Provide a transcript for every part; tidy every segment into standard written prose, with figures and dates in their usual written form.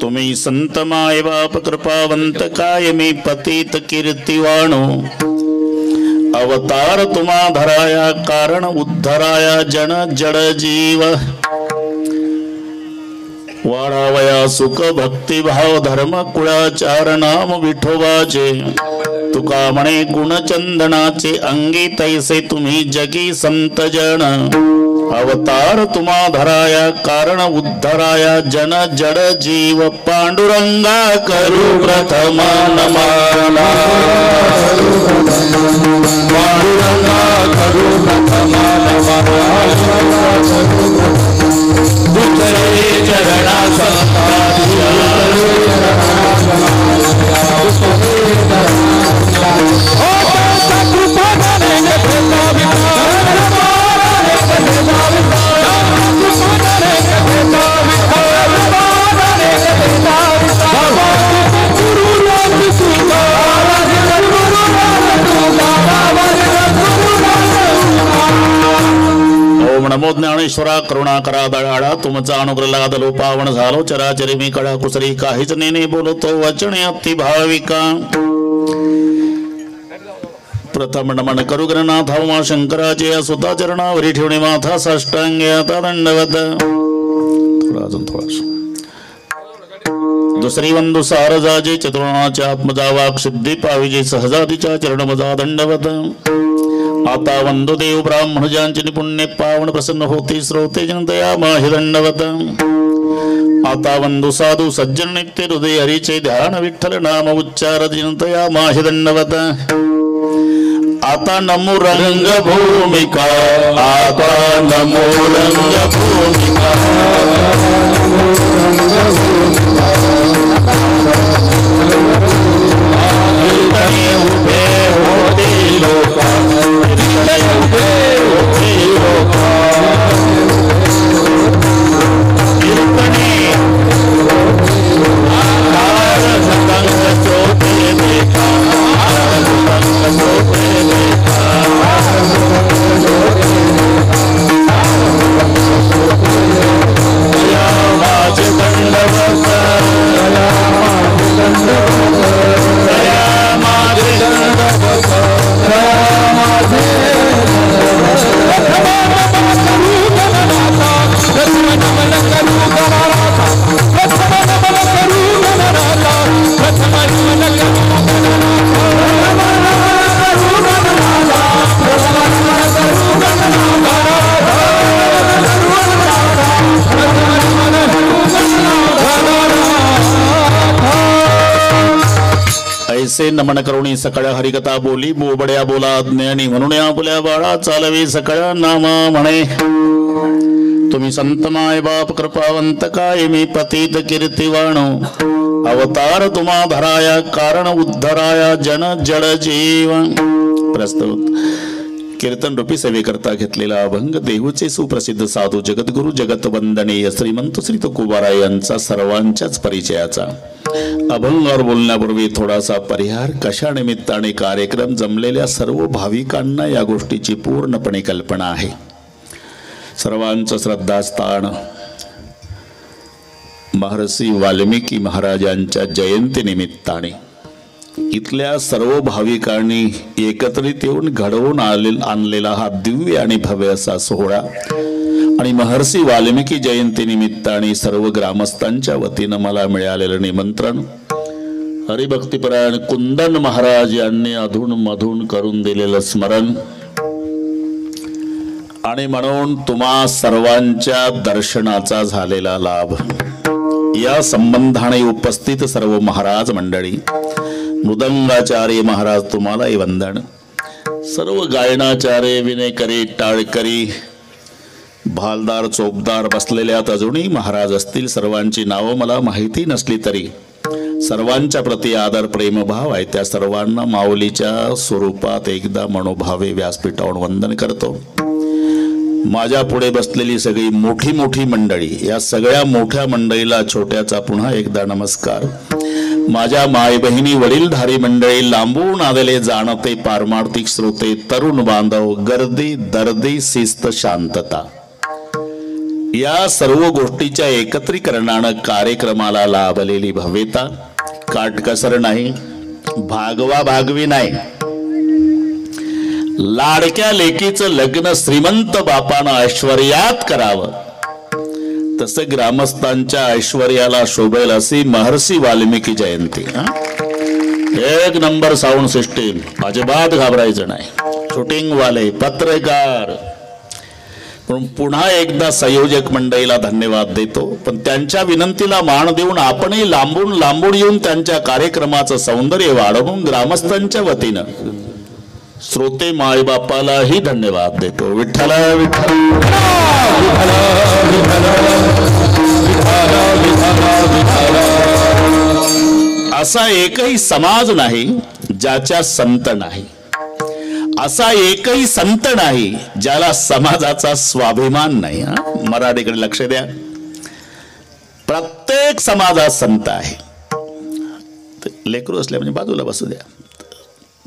तुम्ही संत माय बाप कृपावंत कायमी पतित कीर्तिवाणो अवतार तुम्हा धराया कारण उद्धराया जन जड जीव वाढावया सुख भक्ती भाव धर्म कुळाचार नाम विठोबाचे तुका म्हणे गुणचंदनाचे अंगी तैसे तुम्ही जगी संत जन अवतार तुम्हा धराया कारण उद्धराया जन जड जीव पांडुरंगा करू प्रथम नमाला पांडुरंगा करू प्रथम नमाला दुसरे चरणा नमो ज्ञानेश्वरा करुणा करा दयाळा तुमचा अनुग्रह लादलो पावन झालो चराचरी मी कडा कुसरी काहीच नेने बोलतो वचने अति भाविका प्रथम नमन करू गणनाथ उमा शंकराचे सुता चरणावरी ठेवणे माथा साष्टांगे आता दंडवत थोडा अजून थोडा दुसरी वंदु सारजाजे चतुर्णाच्या आत्मजा वाक सिद्धी पाविजे सहजातीच्या चरणमजा दंडवत आता वंदो देव ब्राह्मण ज्यांचे पुण्य पावन प्रसन्न होते श्रोते जनतया माहि दंडवत आता वंदो साधु सज्जन नित्य हृदय हरीचे ध्यान विठ्ठल नाम उच्चार जनतया माहि दंडवत आता नमो रंग भूमिका आता नमो रंग भूमिका उभे होते लोका ऐसे नमन करुणी सकळ्या हरिकथा बोली बोबड्या बोला ज्ञानी म्हणून आपल्या बाळा चालवी सकळ्या नामा म्हणे तुम्ही संत माय बाप कृपावंत कायमी पतित कीर्तिवाणो अवतार तुम्हा धराया कारण उद्धराया जन जड जीव प्रस्तुत कीर्तन रूपी सेवेकरता घेतलेला अभंग देहूचे सुप्रसिद्ध साधू जगद्गुरु जगत वंदनीय श्रीमंत श्री तुकोबारा यांचा सर्वांच्याच परिचयाचा अभंगावर बोलण्यापूर्वी थोडासा परिहार कशा निमित्ताने कार्यक्रम जमलेल्या सर्व भाविकांना या गोष्टीची पूर्णपणे कल्पना आहे। सर्वांचं श्रद्धास्थान महर्षी वाल्मिकी महाराजांच्या जयंती निमित्ताने इथल्या सर्व भाविकांनी एकत्रित येऊन घडवून आणलेला हा दिव्य आणि भव्य असा सोहळा आणि महर्षी वाल्मिकी जयंती निमित्ताने सर्व ग्रामस्थांच्या वतीने मला मिळालेलं निमंत्रण हरिभक्तिपरायण कुंदन महाराज यांनी अधून मधून करून दिलेलं स्मरण आणि म्हणून तुम्हा सर्वांच्या दर्शनाचा झालेला लाभ या संबंधाने उपस्थित सर्व महाराज मंडळी मृदंगाचार्य महाराज तुम्हालाही वंदन सर्व गायनाचार्य विनेकरी टाळकरी भालदार चोपदार बसलेल्या अजूनही महाराज असतील सर्वांची नावं मला माहिती नसली तरी सर्वांच्या प्रति आदर प्रेमभाव आहे त्या सर्वांना माऊलीच्या स्वरूपात एकदा मनोभावे व्यासपीठावर वंदन करतो। माझ्या पुढे बसलेली सगळी मोठी मोठी मंडळी या सगळ्या मोठ्या मंडळीला छोट्याचा पुन्हा एकदा नमस्कार। माझ्या माय बहिणी वडीलधारी मंडळी लांबून आलेले जाणते पारमार्थिक श्रोते तरुण बांधव गर्दी दर्दी शिस्त शांतता या सर्व गोष्टीच्या एकत्रीकरणानं कार्यक्रमाला लाभलेली भव्यता, काटकसर नाही, भागवा भागवी नाही. लाडक्या लेकीचं लग्न श्रीमंत बापानं ऐश्वर्यात करावं, तसं ग्रामस्थांच्या ऐश्वर्याला शोभेल अशी महर्षी वाल्मिकी जयंती. एक नंबर साऊंड सिस्टीम, अजिबात घाबरायचं नाही. शूटिंग वाले, पत्रकार. पण पुन्हा एकदा संयोजक मंडळीला धन्यवाद देतो, पण त्यांच्या विनंतीला मान देऊन आपणही लांबून लांबून येऊन त्यांच्या कार्यक्रमाचं सौंदर्य वाढवून ग्रामस्थांच्या वतीनं श्रोते मायबापालाही धन्यवाद देतो. विठ्ठल विठ्ठल असा एकही समाज नाही ज्याच्या संत नाही. असा एकही संत नाही ज्याला समाजाचा स्वाभिमान नाही. मराठीकडे लक्ष द्या. प्रत्येक समाजात संत आहे. लेकरू असल्या म्हणजे बाजूला बसू द्या.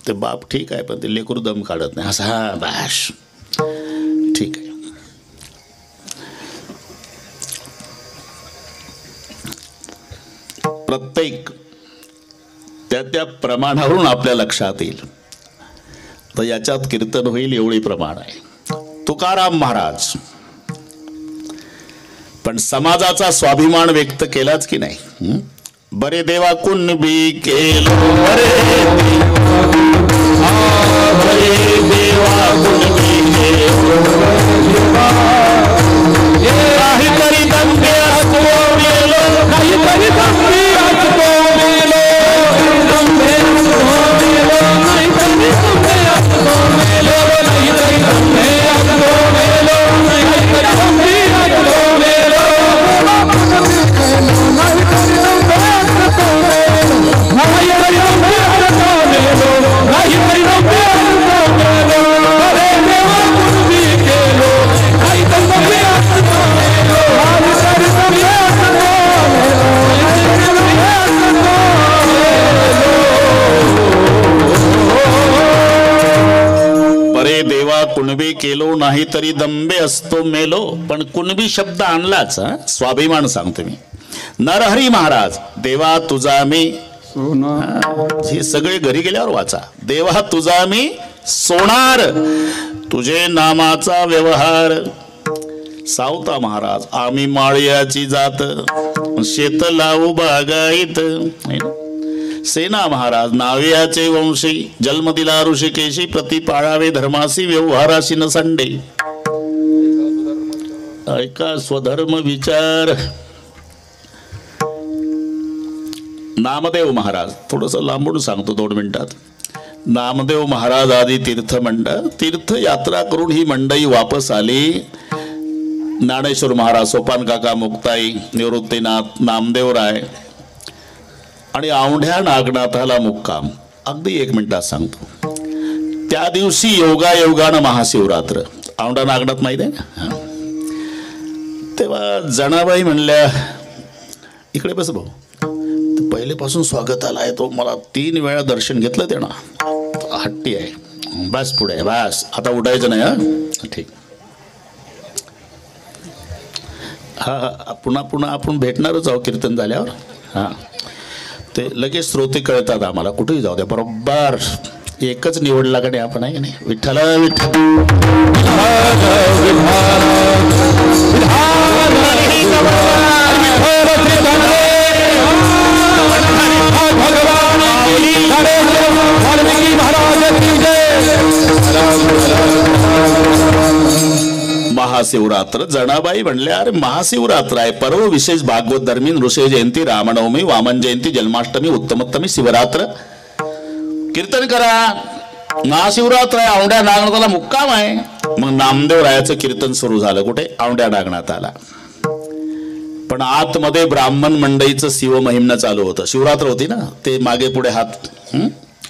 ते बाप ठीक आहे, पण ते लेकरू दम काढत नाही. असं हा बाश ठीक आहे. प्रत्येक त्या प्रमाणावरून आपल्या लक्षात येईल. तर याच्यात कीर्तन होईल एवढी प्रमाण आहे. तुकाराम महाराज पण समाजाचा स्वाभिमान व्यक्त केलाच की नाही. बरे देवा कुणबी केलो, बरे देवा कुणबी केलो, काहीतरी दंगे असतो मेलो, काहीतरी दंगे असतो मेलो, दंगे असतो मेलो, काहीतरी दंगे असतो मेलो, काहीतरी दंगे असतो मेलो, काहीतरी दंगे असतो मेलो, बरे देवा कुणबी केलो नाही तरी दंबे असतो मेलो. पण कुणबी शब्द आणलाच. स्वाभिमान सांगतो मी. नरहरी महाराज, देवा तुझा मी, हे सगळे घरी गेल्यावर वाचा. देवा तुझा मी सोनार, तुझे नामाचा व्यवहार. सावता महाराज, आम्ही माळ्याची जात, शेत लावू बागायत. सेना महाराज, नाव्याचे वंशी, जन्म दिला ऋषिकेशी, प्रति पाळावे धर्मासी, व्यवहाराशी न संडे. ऐका स्वधर्म विचार. नामदेव महाराज, थोडस लांबून सांगतो 2 मिनिटात. नामदेव महाराज आदी तीर्थमंडळ, तीर्थयात्रा करून ही मंडळी वापस आली. ज्ञानेश्वर महाराज, सोपान काका मुक्ताई, निवृत्तीनाथ, नामदेवराय आणि औंढ्या नागनाथाला मुक्काम. अगदी 1 मिनिटात सांगतो. त्या दिवशी योगायोगानं महाशिवरात्र. औंढा नागनाथ माहिती आहे ना. तेव्हा जनाबाई म्हणल्या, इकडे बस भाऊ, पहिलेपासून स्वागताला आहे तो, मला 3 वेळा दर्शन घेतलं त्यानं, हट्टी आहे. बस पुढे बस, आता उठायचं नाही. हा ठीक. हा पुन्हा पुन्हा आपण भेटणारच आहोत कीर्तन झाल्यावर. हां ते लगेच श्रोते कळतात आम्हाला, कुठेही जाऊ द्या. बरोबर एकच निवडला का नाही आपण, आहे की नाही. विठ्ठल विठ्ठल महाशिवरात्र. जनाबाई म्हणल्या, अरे महाशिवरात्र आहे, पर्व विशेष भागवत धर्मी, नृषय जयंती, रामनवमी, वामन जयंती, जन्माष्टमी, उत्तमोत्तमी, शिवरात्र. कीर्तन करा. महाशिवरात्र आहे, औंढ्या नागनाथाला मुक्काम आहे. मग नामदेव रायाचं कीर्तन सुरू झालं. कुठे? औंढ्या नागनाथाला. पण आतमध्ये ब्राह्मण मंडळीचं शिवमहिमनं चालू होतं. शिवरात्र होती ना, ते मागे पुढे हात.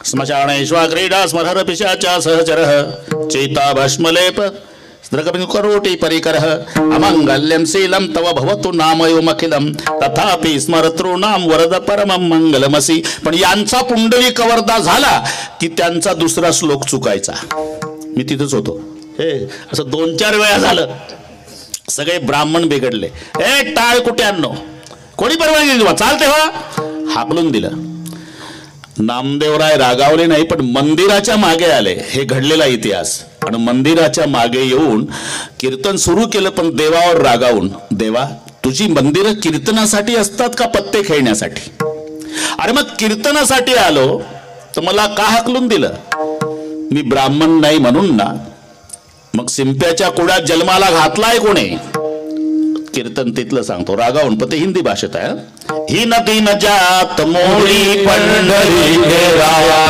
स्मशानेश्वा क्रीडा स्मरहर पिशाचा सहचरः चेता भस्मलेप करोटी परिकरः अमंगल्यं शीलं तव भवतु नामयोमखिलं तथापि स्मरतॄणां वरद परमं मंगलमसी. पण यांचा पुंडली कवर्दा झाला की त्यांचा दुसरा श्लोक चुकायचा. मी तिथंच होतो. हे असं 2-4 वेळा झालं. सगळे ब्राह्मण बिघडले. ए टाळ कुठे आणलो, कोणी परवानगी दिली, चालते व्हा, हाकलून दिलं. नामदेवराय रागावले नाही, पण मंदिराच्या मागे आले. हे घडलेला इतिहास. आणि मंदिराच्या मागे येऊन कीर्तन सुरू केलं, पण देवावर रागावून, देवा तुझी मंदिरं कीर्तनासाठी असतात का पत्ते खेळण्यासाठी? अरे मग कीर्तनासाठी आलो तर मला का हाकलून दिलं? मी ब्राह्मण नाही म्हणून ना. मग शिंप्याच्या कुळात जन्माला घातलाय कोणी? कीर्तन तिथलं सांगतो रागावून, पण ते हिंदी भाषेत आहे. ही नदी न जात मोळी पंढरी के राया,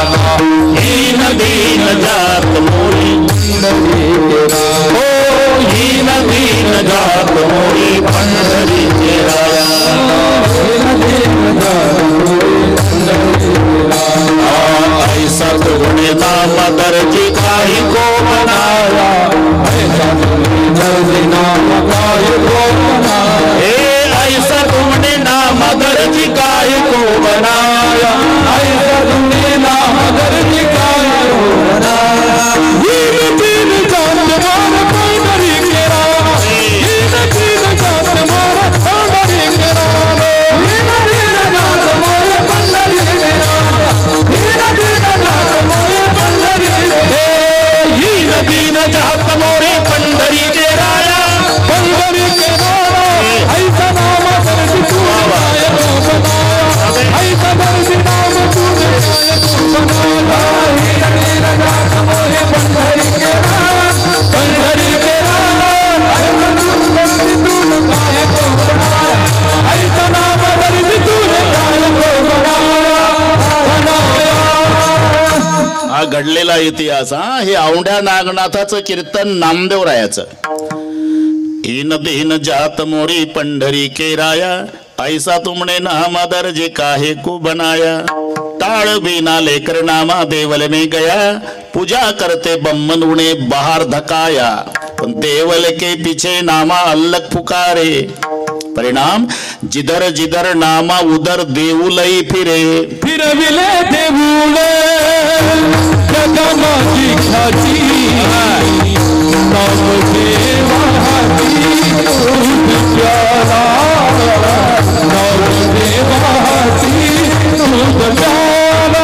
ही नदी न जात मोळी पंढरी के राया, ओ ही नदी न जात मोळी पंढरी के राया, ही नदी न जात मोळी पंढरी के राया. ऐसा तुमने नाम दर्जी काही को बनाया, ऐसा तुमने दर्जी नाम काही को बनाया, ऐसा तुमने नाम दर्जी काही को बनाया, ऐसा तुमने नाम दर्जी काही को बनाया. तीन तीन जात मार पंढरी के राया, तीन तीन जात मार पंढरी के राया, तीन तीन जात मार पंढरी के राया, तीन तीन जात मार पंढरी के राया, तीन तीन जात मार पंढरी के राया, पंढरी के राया. ऐसा नाम दर्जी तू बनाया, ऐसा दर्जी नाम तूने बनाया, तीन तीन जात मार पंढरी के राया, पंढरी के राया. ऐसा नाम दर्जी तूने बनाया, ऐसा नाम दर्जी तूने बनाया. हा घडलेला इतिहास. हा हे औंढ्या नागनाथाचं कीर्तन नामदेवरायाचं. हीन दीन जात मोरी पंढरी के राया, ऐसा तुमने नाम दर्जे काहे को बनाया. टाळ बिना लेकर नामा देवल में गया, पूजा करते बम्मन उन्हें बाहर धकाया, पण देवल के पीछे नामा अल्लग पुकारे. परिणाम जिधर जिधर नामा उधर देऊलई फिरे, फिरविले देऊले जगमाची ख्याती, नाम देवाची दूध प्याला, नाम देवाची दूध प्याला.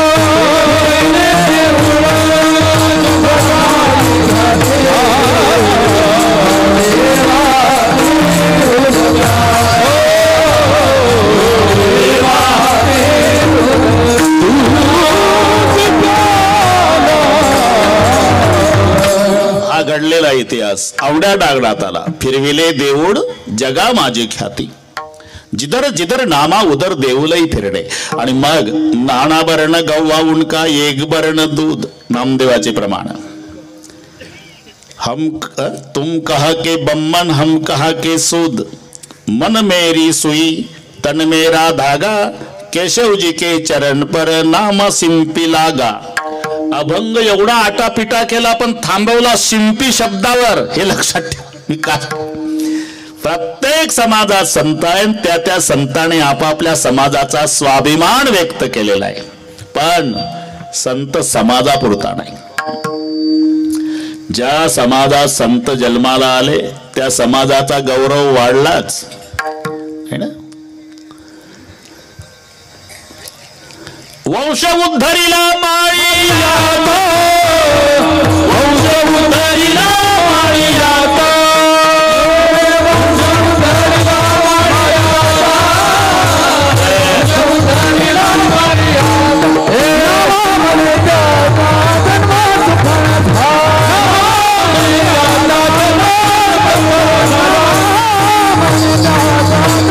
घडलेला इतिहास. औंढ्या नागनाथाला फिरविले देऊळ जगा माझी ख्याती, जिधर जिधर नामा उधर देऊलही फिरणे. आणि मग नाना बरण गव्वा उनका एक बरण दूध, नामदेवाचे प्रमाण. हम तुम कहा के बम्मन हम कहा के सूद, मन मेरी सुई तन मेरा धागा, केशव जी के चरण पर नाम सिंपी लागा. अभंग एवढा आटापिटा केला पण थांबवला शिंपी शब्दावर. हे लक्षात ठेवा. प्रत्येक समाजात संत आहे, त्या त्या संताने आपापल्या समाजाचा स्वाभिमान व्यक्त केलेला आहे, पण संत समाजापुरता नाही. ज्या समाजात संत जन्माला आले त्या समाजाचा गौरव वाढलाच है ना. वंश उद्धरिला माळी आता, वंश उद्धरिला माळी आता, वंश उद्धरिला माळी आता, वंश उद्धरिला माळी आता. हे नावामध्ये त्याचा जन्माचा फळ झाला, त्याचा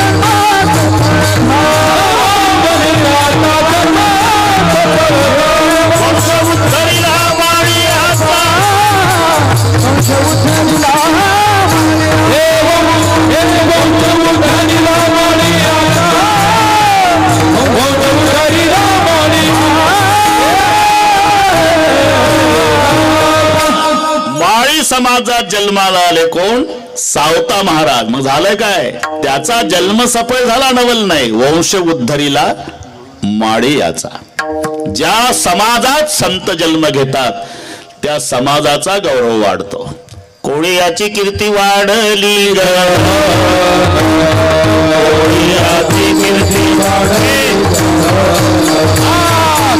जन्माचा फळ झाला, त्याचा जन्माचा फळ झाला. माळी समाजात जन्माला आले कोण? सावता महाराज. मग झालंय काय? त्याचा जन्म सफळ झाला नवल नाही, वंश उद्धरीला माळी याचा. ज्या समाजात संत जन्म घेतात त्या समाजाचा गौरव वाढतो. कोण कोळीयाची कीर्ती वाढली ग कोळीयाची कीर्ती वाढली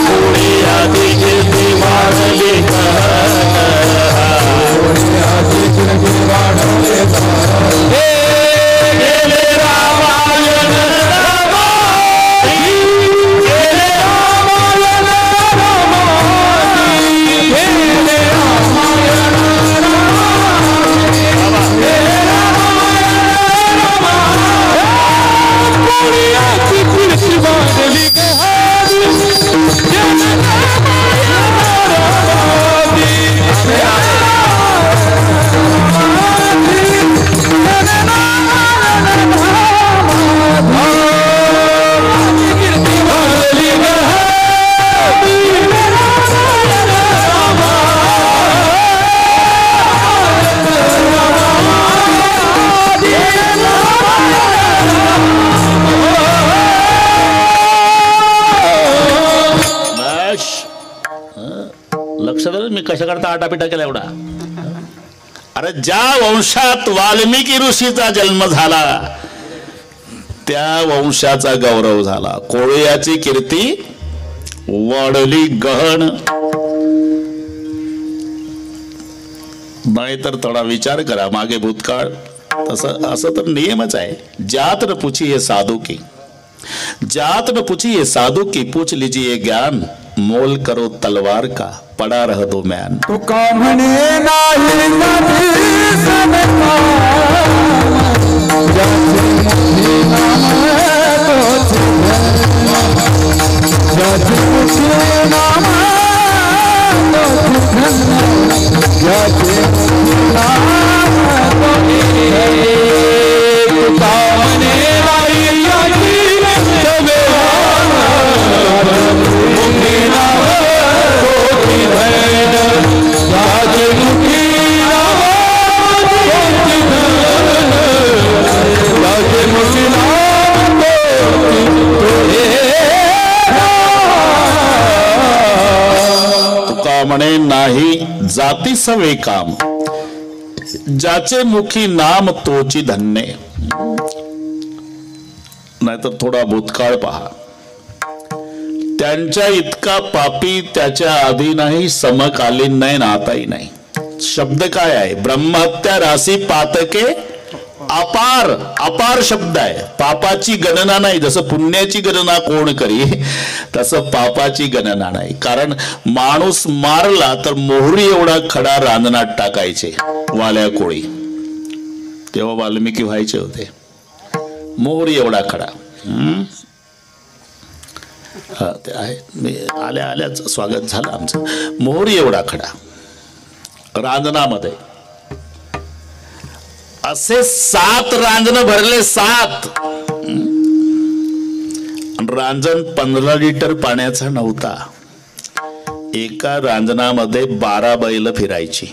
कोळीयाची कीर्ती वाढली कोळीयाची कीर्ती वाढली गेले रामायण मी कशा करता आटापिटा केला एवढा. अरे ज्या वंशात वाल्मिकी ऋषीचा जन्म झाला त्या वंशाचा गौरव झाला. कोळयाची कीर्ती वाढली गहन. नाही तर थोडा विचार करा मागे भूतकाळ. असं तर नियमच आहे. जात न पूछी ये साधू की, जात न पूछी ये साधू की, पूछ लीजिए ज्ञान, मोल करो तलवार का, पड़ा रह दो म्यान. तुका म्हणे नाही नदी सनका, ज्याचे मुखी नाम तोच धर्म, ज्याचे मुखी नाम तोच धर्म, ज्याचे मुखी नाम तोच धर्म. तुका म्हणे नाही नदी म्हणे नाही जाती सवे काम, ज्याचे मुखी नाम तोची धन्य. नाहीतर थोडा भूतकाळ पहा. त्यांच्या इतका पापी त्याच्या आधी नाही, समकालीन नाही ना आताही नाही. शब्द काय आहे? ब्रह्महत्या राशी पातके अपार. अपार शब्द आहे. पापाची गणना नाही. जसं पुण्याची गणना कोण करी तसं पापाची गणना नाही. कारण माणूस मारला तर मोहरी एवढा खडा रांजणात टाकायचे वाल्या कोळी. तेव्हा वाल्मिकी व्हायचे होते. मोहरी एवढा खडा. हा ते आहे. मी आल्या आल्याच स्वागत झालं आमचं. मोहरी एवढा खडा रांजणामध्ये. असे 7 रांजण भरले. 7 रांजण 15 लिटर पाण्याचा नव्हता. एका रांजणामध्ये 12 बैल फिरायची.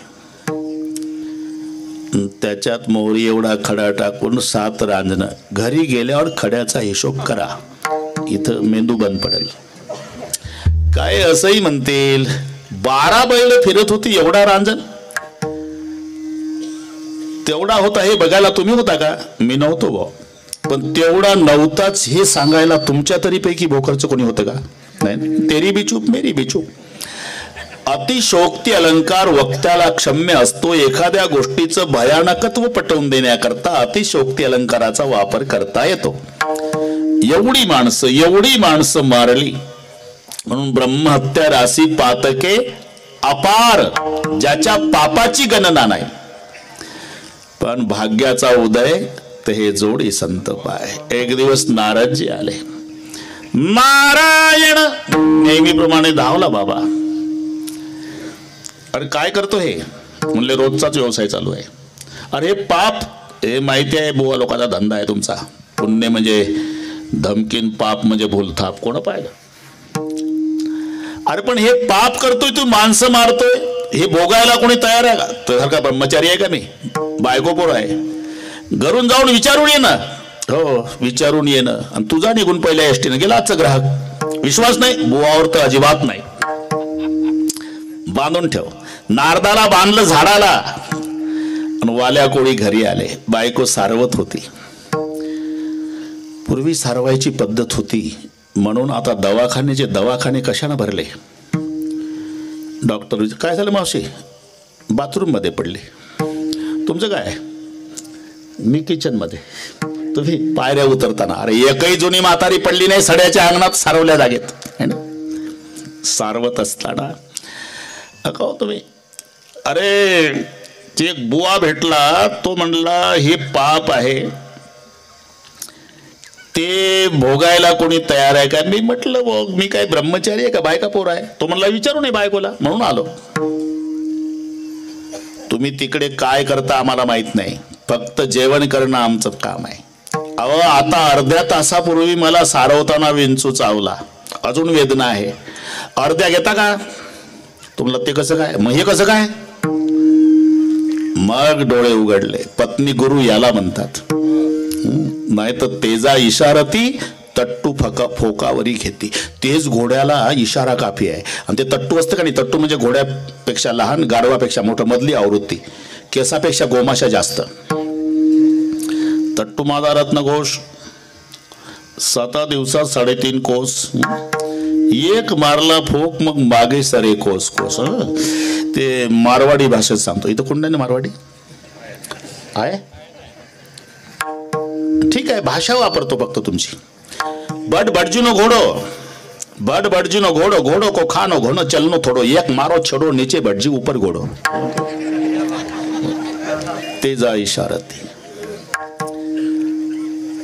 त्याच्यात मोहरी एवढा खडा टाकून 7 रांजण. घरी गेल्यावर खड्याचा हिशोब करा. इथं मेंदू बंद पडेल. काय असंही म्हणतील 12 बैल फिरत होती एवढा रांजण. तेवढा होता हे बघायला तुम्ही होता का? मी नव्हतो भाऊ. पण तेवढा नव्हताच हे सांगायला तुमच्या तरी पैकी भोकरचं कोणी होतं का? नाही. तेरी बी चूप मेरी बी चूप. अतिशोक्ती अलंकार वक्त्याला क्षम्य असतो. एखाद्या गोष्टीचं भयानकत्व पटवून देण्याकरता अतिशोक्ती अलंकाराचा वापर करता येतो. एवढी माणसं मारली म्हणून ब्रह्महत्या राशी पातके अपार, ज्याच्या पापाची गणना नाही. पण भाग्याचा उदय ते हे जोडी संत पाय. एक दिवस नारदजी आले. नारायण नेहमीप्रमाणे धावला बाबा. अरे काय करतो हे? म्हणले रोजचाच व्यवसाय चालू आहे. अरे पाप हे माहिती आहे. बुवा लोकांचा धंदा आहे तुमचा. पुण्य म्हणजे धमकीन, पाप म्हणजे भूलथाप. कोण पाहिलं? अरे पण हे पाप करतोय तू, माणसं मारतोय, हे भोगायला कोणी तयार आहे का? तुझ्यासारखा ब्रह्मचारी आहे का मी? बायको पोर आहे. घरून जाऊन विचारून ये ना. हो विचारून ये ना. आणि तुझा निघून पहिल्या एसटीने गेला आजचा ग्राहक. विश्वास नाही बुवावर तर अजिबात नाही. बांधून ठेव. नारदाला बांधलं झाडाला आणि वाल्या कोळी घरी आले. बायको सारवत होती. पूर्वी सारवायची पद्धत होती म्हणून आता दवाखाने कशाने भरले. डॉक्टर काय झालं मावशी, बाथरूम मध्ये पडले. तुमचं काय, मी किचन मध्ये. तुम्ही पायऱ्या उतरताना, अरे एकही जुनी म्हातारी पडली नाही सड्याच्या अंगणात सारवल्या जागेत है ना. सारवत असताना अहो तुम्ही, अरे ते एक बुवा भेटला, तो म्हणला हे पाप आहे, ते भोगायला कोणी तयार आहे का. मी म्हटलं मी काय ब्रह्मचारी आहे का, बायका पोर आहे. तो म्हणला विचारू नये बायकोला, म्हणून आलो. तुम्ही तिकडे काय करता आम्हाला माहित नाही, फक्त जेवण करणं आमचं काम आहे. अहो आता अर्ध्या तासापूर्वी मला सारवताना विंचू चावला, अजून वेदना आहे, अर्ध्या घेता का. तुम्हाला ते कसं काय, मग हे कसं काय. मग डोळे उघडले. पत्नी गुरु याला म्हणतात. नाही तर तेजा इशारती तट्टू फोकावरी घेती. तेज घोड्याला इशारा काफी आहे. आणि ते तट्टू असतं का नाही, तट्टू म्हणजे घोड्यापेक्षा लहान, गाढवापेक्षा मोठं, मधली आवृत्ती, केसापेक्षा गोमाशा जास्त. तट्टू माझा रत्नघोष 7 दिवसात 3.5 कोस. एक मारला फोक मग मागे सरे कोस कोस. ते मारवाडी भाषेत सांगतो. इथं कोण नाही मारवाडी आहे, ठीक आहे, भाषा वापरतो फक्त तुमची. बड बडजीनो घोडो, बड बडजीनो घोडो, घोडो को खानो घोनो चलनो थोडो, एक मारो छड़ो नीचे बडजी ऊपर घोडो. तेजा इशारती.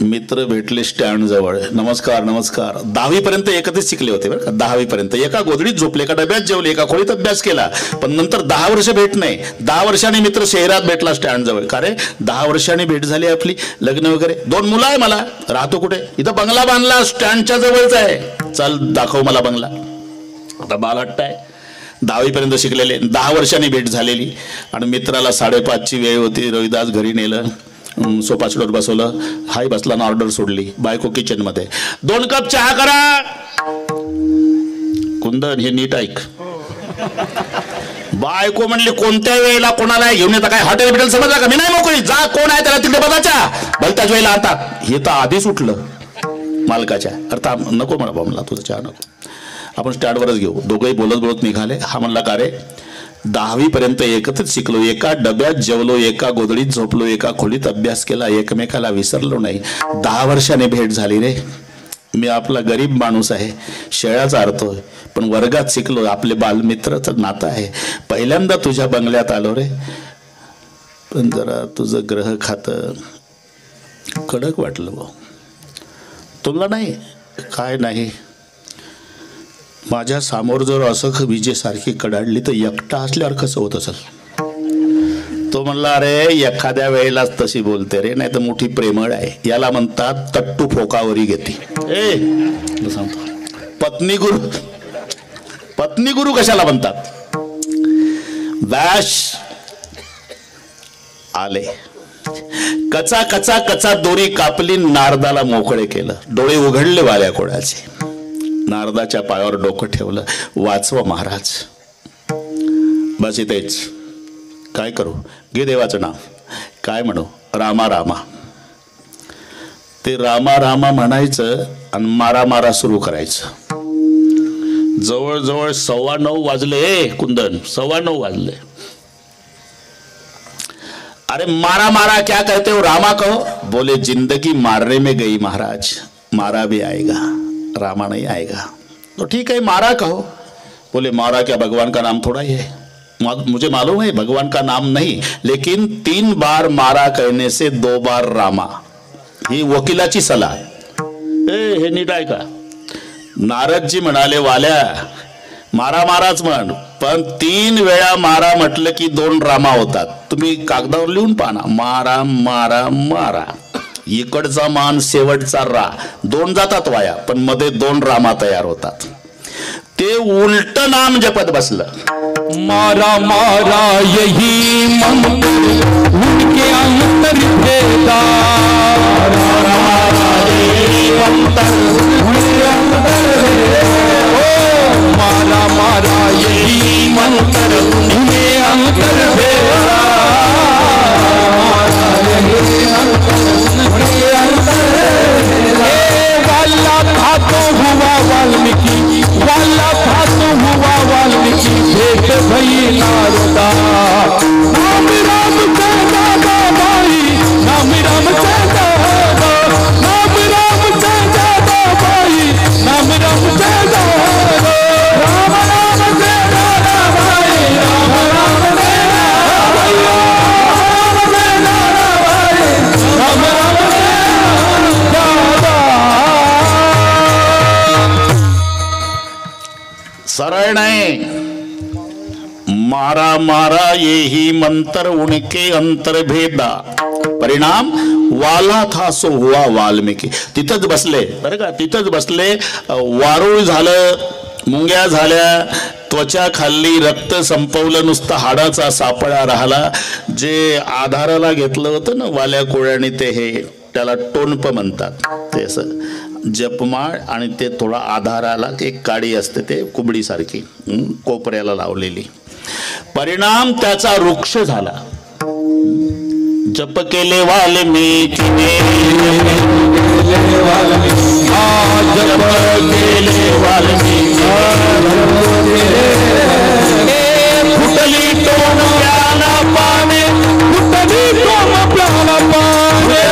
मित्र भेटले स्टँड जवळ, नमस्कार नमस्कार. 10वी पर्यंत एकत्रित शिकले होते बरं का. 10वी पर्यंत एका गोधडीत झोपले, एका डब्यात जेवले, एका खोलीत अभ्यास केला. पण नंतर 10 वर्ष भेट नाही. 10 वर्षांनी मित्र शहरात भेटला स्टँड जवळ. का रे 10 वर्षांनी भेट झाली आपली, लग्न वगैरे. 2 मुलं आहे मला. राहतो कुठे, इथं बंगला बांधला स्टँडच्या जवळच आहे, चल दाखव मला बंगला. आता बालहट्ट आहे. 10वी पर्यंत शिकलेले, 10 वर्षांनी भेट झालेली. आणि मित्राला 5:30ची वेळ होती. रविदास घरी नेलं, सोफा सेटवर बसवलं. हाय बसला ना, ऑर्डर सोडली. बायको किचन मध्ये, 2 कप चहा करा. कुंदन हे नीट ऐक. बायको म्हणली कोणत्या वेळेला कोणाला घेऊन येता, काय हॉटेल बिटेल समजला का. मी नाही मोकळी, जा कोण आहे त्याला तिकडे बघायच्या, भलत्याच वेळेला आता. हे तर आधीच उठलं मालकाच्या. अर्थात नको म्हणा बमला, तुझा चहा नको, आपण स्टँडवरच घेऊ. दोघंही बोलत बोलत निघाले. हा म्हणला का रे 10वी पर्यंत एकत्रित शिकलो, एका डब्यात जेवलो, एका गोधडीत झोपलो, एका खोलीत अभ्यास केला, एकमेकाला विसरलो नाही. 10 वर्षाने भेट झाली रे. मी आपला गरीब माणूस आहे, शेळ्या चारतोय, पण वर्गात शिकलो, आपले बालमित्राचं नातं आहे. पहिल्यांदा तुझ्या बंगल्यात आलो रे, पण जरा तुझं ग्रह खातं कडक वाटलं भाऊ. तुला नाही काय नाही, माझ्या समोर जर असं विजेसारखी कडाडली तर एकटा असल्यावर कसं होत असेल. तो म्हणला अरे एखाद्या वेळेलाच तशी बोलते रे, नाही तर मोठी प्रेमळ आहे. याला म्हणतात तट्टू फोकावरी घेते. सांगतो पत्नी गुरु कशाला म्हणतात. वॅश आले, कचा कचा कचा दोरी कापली, नारदाला मोकळे केलं. डोळे उघडले वाल्या कोळ्याचे. नारदाच्या पायावर डोकं ठेवलं. वाचवा महाराज. बस इथेच. काय करू, घे देवाचं नाव. काय म्हणू, रामा रामा. ते रामा रामा म्हणायचं आणि मारा मारा सुरू करायचं. जवळजवळ 9:15 वाजले. कुंदन 9:15 वाजले. अरे मारा मारा क्या कहते हो, रामा कहो. बोले जिंदगी मारने में गई महाराज, मारा भी आएगा, रामा नहीं आएगा. तो ठीक है मारा कहो. बोले मारा क्या भगवान का नाम थोड़ा ही है. मुझे मालूम है भगवान का नाम नहीं, लेकिन 3 बार मारा कहने से 2 बार रामा. ही वकिलाची सलाह. हे नीट आहे का. नारदजी म्हणाले वाल्या मारा माराच म्हण, पण 3 वेळा मारा म्हटलं की 2 रामा होतात. तुम्ही कागदावर लिहून पाहा ना, मारा मारा मारा. इकडचा मान शेवटचा रा, 2 जातात वाया, पण मध्ये 2 रामा तयार होतात. ते उलट नाम जपत बसलं. मारा मारा यही मंत्र उनके अंतर भेदा. मारा मारा यही मंत्र उनके अंतर भेदा. मारा मारा यही मंत्र उनके अंतर भेदा. तो हुआ वाल्मीकि, वाला था तो हुआ वाल्मीकि, भेंट भई नारदा। नाम राम से दादा भाई, नाम राम से दादा, नाम राम से दादा भाई, नाम राम से दादा, राम राम से दादा भाई, राम राम से दादा भाई, राम से दादा भाई, राम राम से दादा। सरळ नाही, मारा मारा येही मंत्र उनके अंतर्भेदा, परिणाम वाला था सो हुआ वाल्मिकी. तिथंच बसले बरं का, तिथंच बसले. वारूळ झालं, मुंग्या झाल्या, त्वचा खाल्ली, रक्त संपवलं, नुसतं हाडाचा सापळा राहिला. जे आधाराला घेतलं होतं ना वाल्या कोळ्याने, ते हे त्याला टोनप म्हणतात. ते असं जपमाळ आणि ते थोडा आधाराला एक काडी असते, ते कुबडीसारखी कोपऱ्याला लावलेली. परिणाम त्याचा वृक्ष झाला. जप केले वाल्मिकीने, जप केले वाल्मिकी, फुटली टोम प्याला पाने, फुटली टोम प्याला पाने,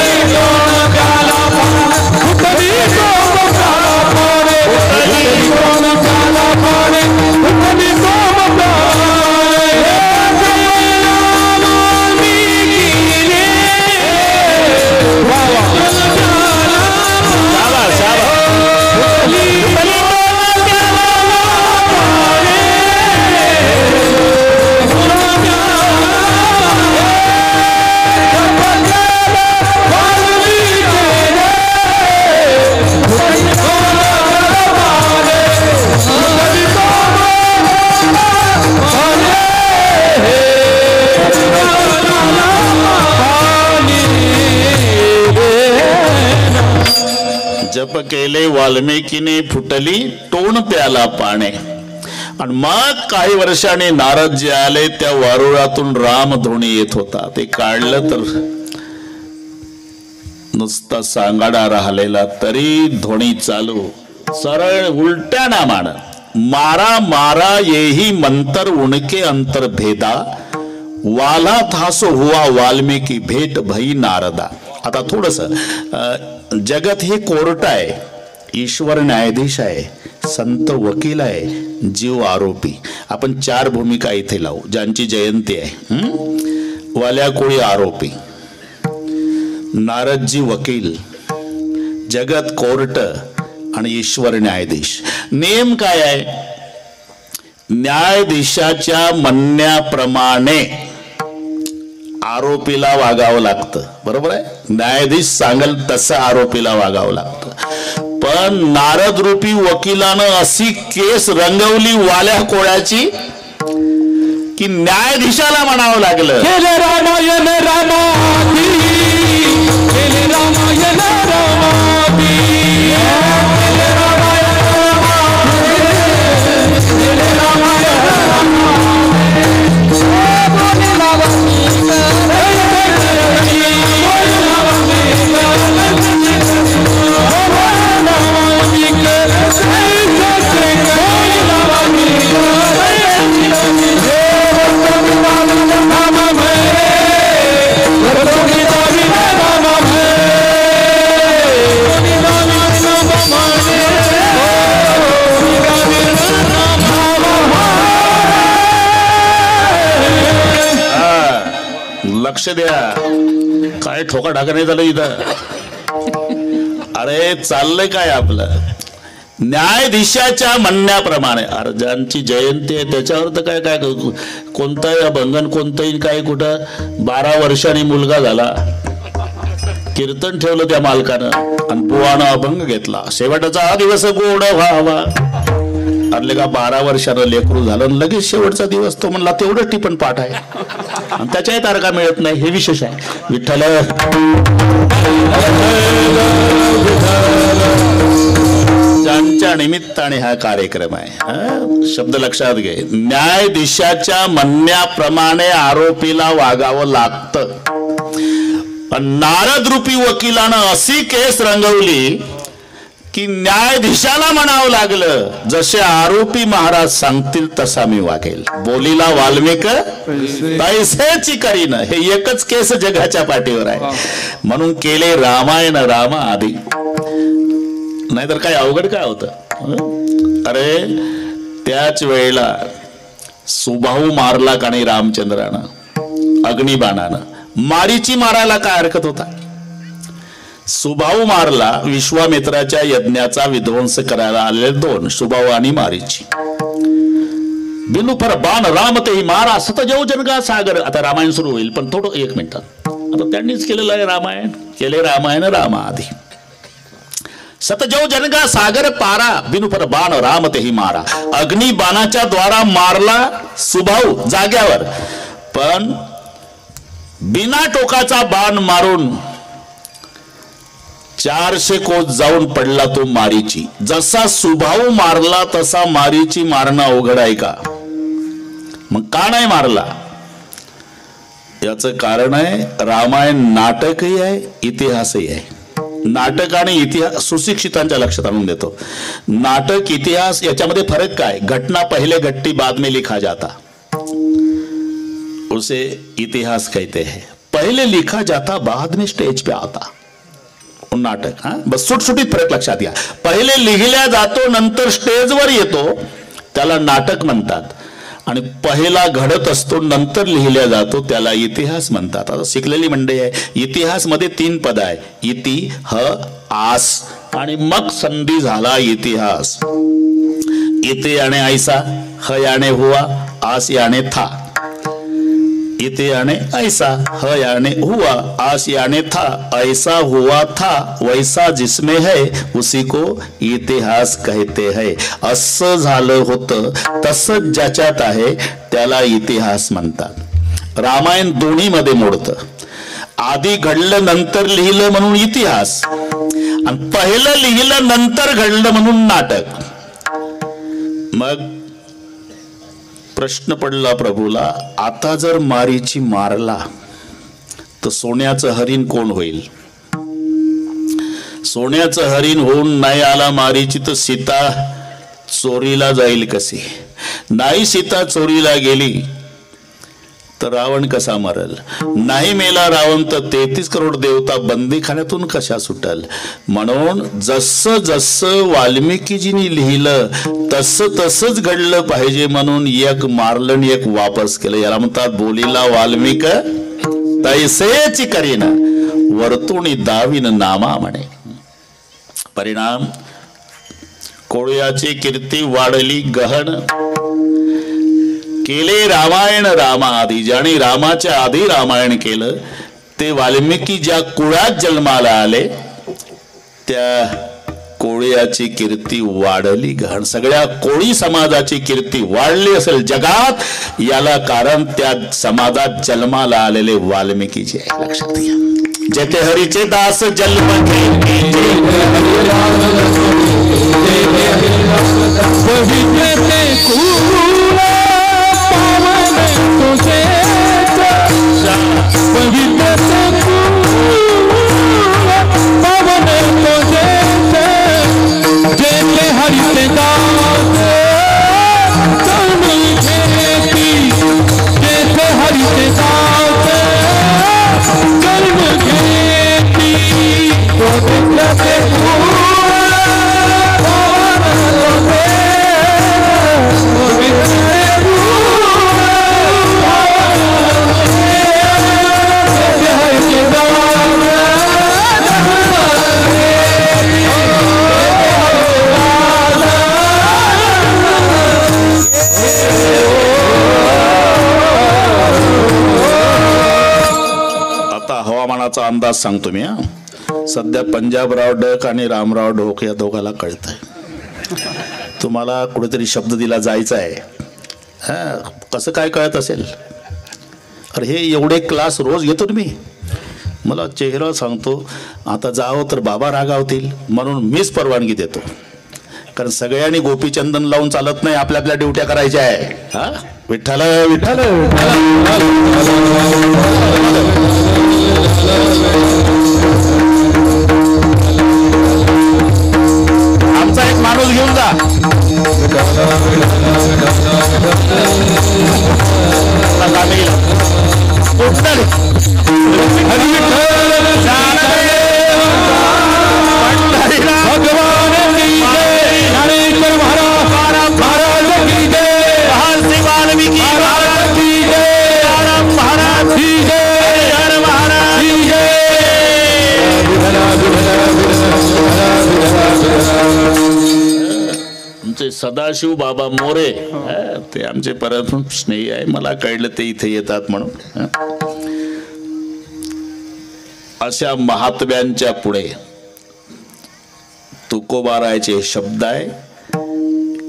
फुटली टोम प्याला पाने, फुटली टोम प्याला पाने, फुटली टोम प्याला जप केले वाल्मिकीने, फुटली टोन प्याला पाने. आणि मग काही वर्षांनी नारद जे आले, त्या वारुळातून राम ध्वनी येत होता. ते काढलं तर नुसता सांगाडा राहिलेला, तरी ध्वनी चालू. सरळ उलट्या नामान, मारा मारा येही मंत्र उनके अंतर्भेदा, वाला था सो हुआ वाल्मिकी, भेट भई नारदा. आता थोडस जगत हे कोर्ट आहे, ईश्वर न्यायाधीश आहे, संत वकील आहे, जीव आरोपी. आपण 4 भूमिका इथे लावू. ज्यांची जयंती आहे, वाल्या कोळी आरोपी, नारदजी वकील, जगत कोर्ट आणि ईश्वर न्यायाधीश. नेम काय आहे? न्यायाधीशाच्या म्हणण्याप्रमाणे आरोपीला वागावं लागतं. बरोबर आहे? न्यायाधीश सांगेल तसं आरोपीला वागावं लागतं. पण नारद रूपी वकिलानं अशी केस रंगवली वाल्या कोळ्याची की न्यायाधीशाला म्हणावं लागलं, केले रामायण रामादी, केले रामायण रामादी, केले रामायण रामादी, केले रामायण लक्ष द्या, काय ठोका ढाका नाही झालं इथं. अरे चाललंय काय आपलं? न्यायाधीशाच्या म्हणण्याप्रमाणे. अरे ज्यांची जयंती आहे त्याच्यावर तर काय काय कोणताही अभंगन, कोणतंही काय, कुठं 12 वर्षांनी मुलगा झाला, कीर्तन ठेवलं त्या मालकानं आणि बुवानं अभंग घेतला, शेवटचा हा दिवस गोड व्हावा. अरे का 12 वर्षानं लेकरू झालं, लगेच शेवटचा दिवस. तो म्हणला तेवढं टिपण पाठ आहे आणि त्याच्याही तारखा मिळत नाही. हे विशेष आहे. विठ्ठल ज्यांच्या निमित्ताने हा कार्यक्रम आहे. शब्द लक्षात घे. न्यायाधीशाच्या म्हणण्याप्रमाणे आरोपीला वागावं लागतं. नारद रूपी वकिलानं अशी केस रंगवली की न्यायाधीशाला म्हणावं लागलं जसे आरोपी महाराज सांगतील तसा मी वागेल. बोलीला वाल्मिक पैसेची करीन. हे एकच केस जगाच्या पाठीवर आहे. म्हणून केले रामायण रामा आधी. नाहीतर काय अवघड काय होतं. अरे त्याच वेळेला सुबाहू मारला का नाही रामचंद्रानं अग्निबाणानं. मारीची मारायला काय हरकत होता. सुबाहू मारला विश्वामित्राच्या यज्ञाचा विध्वंस करायला आलेले दोन, सुबाहू आणि मारीची. बिनु पर बाण राम तेही मारा सतजो जनगा सागर. आता रामायण सुरू होईल पण थोडं 1 मिनिट. आता त्यांनीच केलेलं आहे रामायण. केले रामायण रामा आधी. सतजो जनगा सागर पारा बिनु पर बाण राम तेही मारा. अग्नि बाणाच्या द्वारा मारला सुबाहू जाग्यावर. पण बिना टोकाचा बाण मारून 400 कोस जाऊन पडला तो मारीची. जसा सुबाहू मारला तसा मारीची मारणं अवघड आहे का. मग का नाही मारला. याचं कारण आहे रामायण नाटकही आहे इतिहासही आहे. नाटक आणि इतिहास सुशिक्षितांच्या लक्षात आणून देतो. नाटक इतिहास याच्यामध्ये फरक काय. घटना पहले घटती बाद में लिखा जाता, उसे इतिहास कहते हैं. पहले लिखा जाता बाद में स्टेज पे आता. नाटक बस सुटसुटीत फरक लक्षात घ्या. पहिले लिहिल्या जातो नंतर स्टेजवर येतो त्याला नाटक म्हणतात. आणि पहिला घडत असतो नंतर लिहिल्या जातो त्याला इतिहास म्हणतात. आता शिकलेली मंडळी आहे. इतिहास मध्ये 3 पद आहे. इति ह आस आणि मग संधी झाला इतिहास. इति याने ऐसा, ह याने हुआ, आस याने था. इति याने ऐसा, ह याने हुआ, आस याने था. ऐसा हुआ था वैसा जिसमें है उसी को इतिहास कहते हैं. असं झालं होतं तसंच ज्याच्यात आहे त्याला इतिहास म्हणतात. रामायण दोन्ही मध्ये मोडतं. आधी घडलं नंतर लिहिलं म्हणून इतिहास आणि पहिलं लिहिलं नंतर घडलं म्हणून नाटक. मग प्रश्न पडला प्रभूला, आता जर मारीची मारला तर सोन्याचं हरिण कोण होईल. सोन्याचं हरिण होऊन नाही आला मारीची तर सीता चोरीला जाईल कशी. नाही सीता चोरीला गेली तर रावण कसा मरल. नाही मेला रावण तर 33 करोड देवता बंदीखान्यातून कशा सुटल. म्हणून जसं जसं वाल्मिकीजींनी लिहिलं तसं तसंच घडलं पाहिजे म्हणून एक मारलं आणि एक वापस केलं. याला म्हणतात बोलीला वाल्मिक तैसेची करीन वर्तुणी दावीन नामा म्हणे. परिणाम कोळ्याची कीर्ती वाढली गहन. केले रामायण रामा आधी. ज्याने रामाच्या आधी रामायण केलं ते वाल्मिकी ज्या कुळात जन्माला आले त्या कोळ्याची कीर्ती वाढली गहन. सगळ्या कोळी समाजाची कीर्ती वाढली असेल जगात याला कारण त्या समाजात जन्माला आलेले वाल्मिकीचे आहे. लक्षात घ्या. जेथे हरीचे दास जन्म हवामानाचा अंदाज सांगतो मी. सध्या पंजाबराव डक आणि रामराव ढोक या दोघाला कळत आहे. तुम्हाला कुठेतरी शब्द दिला जायचा आहे. कसं काय कळत असेल. अरे हे एवढे क्लास रोज घेतो मी. मला चेहरा सांगतो आता जावं तर बाबा रागावतील म्हणून मीच परवानगी देतो. कारण सगळ्यांनी गोपीचंदन लावून चालत नाही. आपल्या आपल्या ड्युट्या करायच्या आहे. विठ्ठल विठ्ठल भगवान की जय, ज्ञानेश्वर महाराज महाराज की जय, महर्षि वाल्मीकि महाराज की जय, महाराज की जय, हर महाराज की जय। आमचे सदाशिव बाबा मोरे ते आमचे परम स्नेही आहे. मला कळलं ते इथे येतात म्हणून. अशा महात्म्यांच्या पुढे तुकोबारायचे शब्द आहे,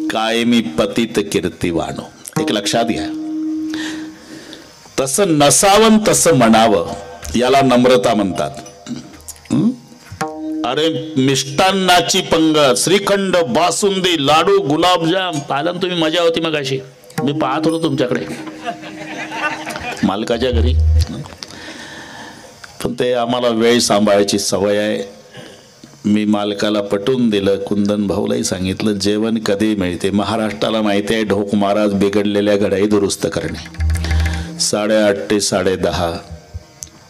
कायमी पतित कीर्तिवानो. एक लक्षात घ्या, तसं नसावं तसं म्हणावं, याला नम्रता म्हणतात. अरे मिष्टान्नाची पंगत, श्रीखंड, बासुंदी, लाडू, गुलाबजाम, पालन तुम्ही मजा होती मग अशी. मी पाहत होतो तुमच्याकडे मालकाच्या घरी, पण ते आम्हाला वेळ सांभाळायची सवय आहे. मी मालकाला पटवून दिलं, कुंदन भाऊलाही सांगितलं, जेवण कधी मिळते. महाराष्ट्राला माहिती आहे ढोक महाराज बिघडलेल्या घड्याही दुरुस्त करणे. 8:30 ते 10:30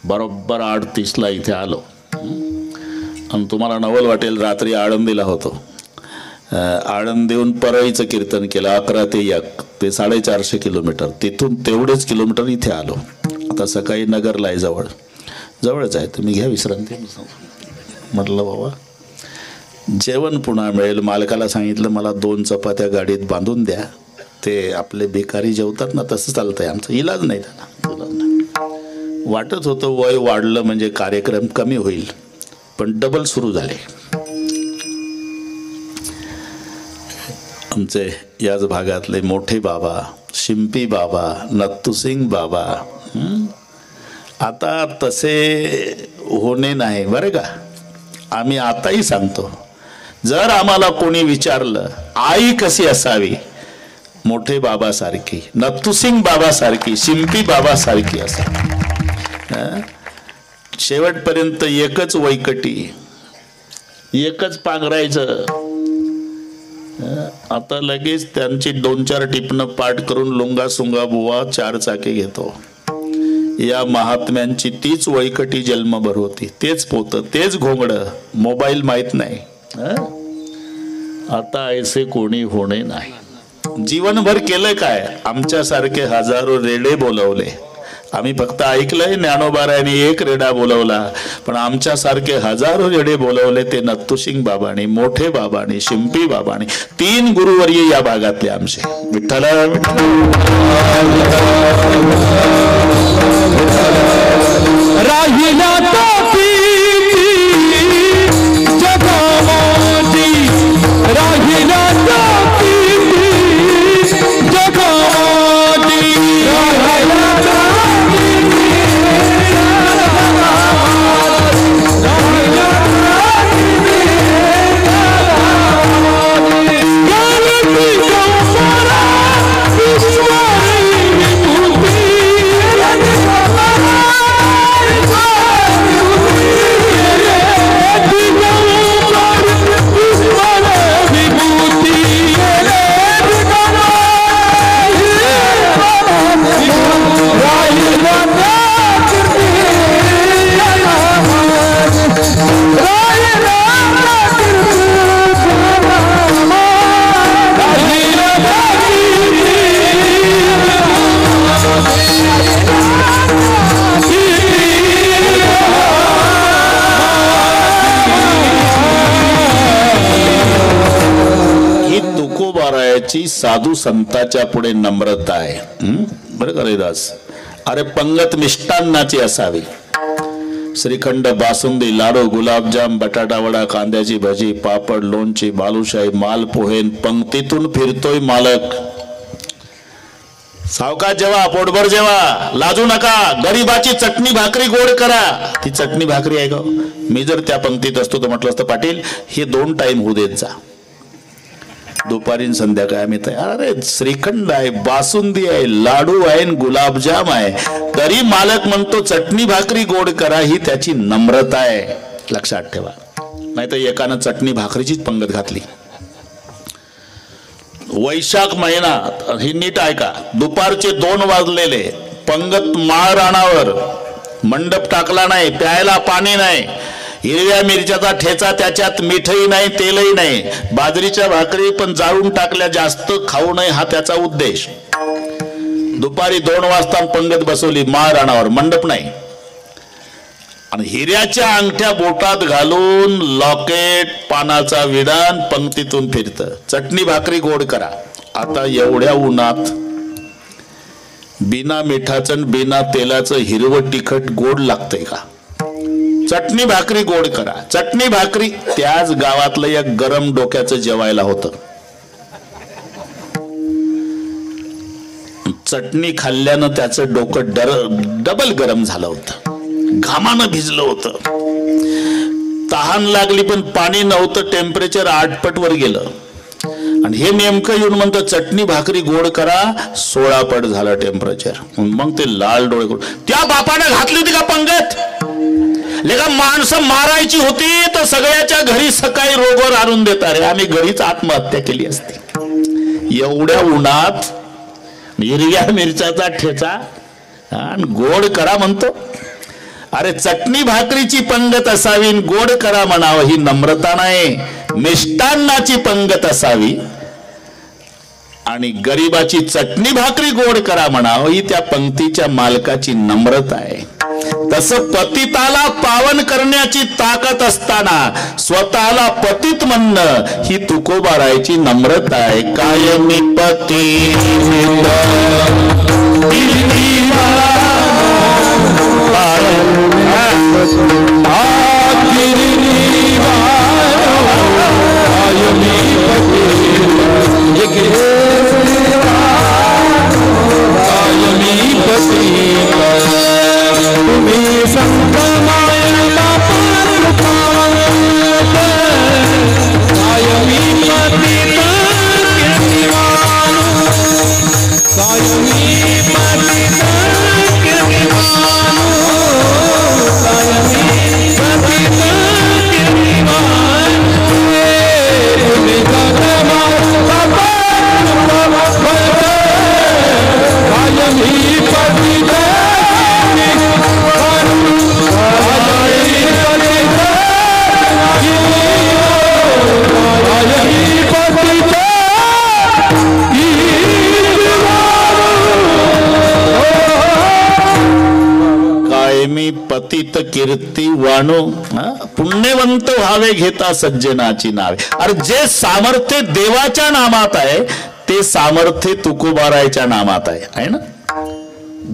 बरोबर 8:30 इथे आलो. आणि तुम्हाला नवल वाटेल, रात्री आळंदीला होतो. आळंदीहून परळीचं कीर्तन केलं 11 ते 1, ते 450 किलोमीटर. तिथून तेवढेच किलोमीटर इथे आलो. आता सकाळी नगरला आहे, जवळच आहे, तुम्ही घ्या विश्रांती. म्हटलं बाबा जेवण पुन्हा मिळेल. मालकाला सांगितलं मला 2 चपात्या गाडीत बांधून द्या. ते आपले बेकारी जेवतात ना, तसं चालतंय, आमचा इलाज नाही त्यांना. वाटत होतं वय वाढलं म्हणजे कार्यक्रम कमी होईल, पण डबल सुरू झाले. आमचे याच भागातले मोठे बाबा, शिंपी बाबा, नत्तुसिंग बाबा, आता तसे होणे नाही बरं का. आम्ही आताही सांगतो, जर आम्हाला कोणी विचारलं आई कशी असावी, मोठे बाबा सारखी, नत्तुसिंग बाबा सारखी, शिंपी बाबा सारखी असावी. शेवटपर्यंत एकच वैकटी, एकच पांघरायचं. आता लगेच त्यांची 2-4 टिपणं पाठ करून लुंगा सुंगा बुवा 4 चाके घेतो. या महात्म्यांची तीच वैकटी जन्मभर होती, तेच पोतं, तेच घोंगडं, मोबाईल माहित नाही. आता ऐसे कोणी होणे नाही. जीवनभर केलं काय, आमच्यासारखे हजारो रेडे बोलवले. आम्ही फक्त ऐकलंय ज्ञानोबारायांनी 1 रेडा बोलवला, पण आमच्यासारखे हजारो रेडे बोलवले. ते नत्तुसिंग बाबांनी, मोठे बाबांनी, शिंपी बाबांनी, 3 गुरुवर्य या भागातले आमचे. विठ्ठल राहिला तो जगामध्ये, राहिला तो जगामध्ये, साधू संतांच्या पुढे नम्रता आहे. बरं का रविदास. अरे पंगत मिष्टान्नाची असावी. श्रीखंड, बासुंदी, लाडू, गुलाबजाम, बटाटा वडा, कांद्याची भजी, पापड, लोणची, बालुशाही, मालपोहे. पंक्तीतून फिरतोय मालक. सावकाश जेवा, पोटभर जेवा, लाजू नका. गरीबाची चटणी भाकरी गोड करा. ती चटणी भाकरी आहे का? मी जर त्या पंक्तीत असतो तर म्हटलं असतं, पाटील हे 2 टाइम होऊ देत जा, दुपारी संध्याकाळी आम्ही तयार. अरे श्रीखंड आहे, बासुंदी आहे, लाडू आहे, गुलाबजाम आहे, तरी मालक म्हणतो चटणी भाकरी गोड करा. ही त्याची नम्रता आहे, लक्षात ठेवा. नाही तर एकानं चटणी भाकरीचीच पंगत घातली. वैशाख महिना, ही नीट ऐका, दुपारचे 2 वाजलेले, पंगत माळ राणावर, मंडप टाकला नाही, प्यायला पाणी नाही, हिरव्या मिरच्याचा ठेचा, त्याच्यात मीठही नाही तेलही नाही, बाजरीच्या भाकरी पण जाळून टाकल्या, जास्त खाऊ नये हा त्याचा उद्देश. दुपारी 2 वाजता पंगत बसवली माळ राणावर, मंडप नाही, आणि हिऱ्याच्या अंगठ्या बोटात घालून लॉकेट, पानाचा विडान पंक्तीतून फिरत, चटणी भाकरी गोड करा. आता एवढ्या उन्हात बिना मिठाचं बिना तेलाचं हिरवं तिखट गोड लागतंय का? चटणी भाकरी गोड करा. चटणी भाकरी त्याच गावातलं एक गरम डोक्याचं जेवायला होतं. चटणी खाल्ल्यानं त्याचं डोकं डबल गरम झालं होतं, घामानं भिजलं होतं, तहान लागली पण पाणी नव्हतं, टेम्परेचर 8 पट वर गेलं. आणि हे नेमकं येऊन म्हणतं चटणी भाकरी गोड करा, 16 पट झालं टेम्परेचर. मग ते लाल डोळे करून, त्या बापाने घातली होती का पंगत? लेका माणसं मारायची होती तर सगळ्याच्या घरी सकाळी रोगवर आणून देतात रे, आम्ही घरीच आत्महत्या केली असती. एवढ्या उन्हात हिरव्या मिरच्याचा ठेचा आणि गोड करा म्हणतो. अरे चटणी भाकरीची पंगत असावी, गोड करा म्हणावं ही नम्रता नाही, मिष्टान्नाची पंगत असावी. आणि गरिबाची चटणी भाकरी गोड करा म्हणावं ही त्या पंक्तीच्या मालकाची नम्रता आहे. तसं पतिताला पावन करण्याची ताकद असताना स्वतःला पतित म्हणणं ही तुकोबारायची नम्रता आहे. कायमी पती पतित कीर्ती वाणू, पुण्यवंत व्हावे घेता सज्जनाची नावे. अरे जे सामर्थ्य देवाच्या नामात आहे ते सामर्थ्य तुकोबारायच्या नामात आहे ना.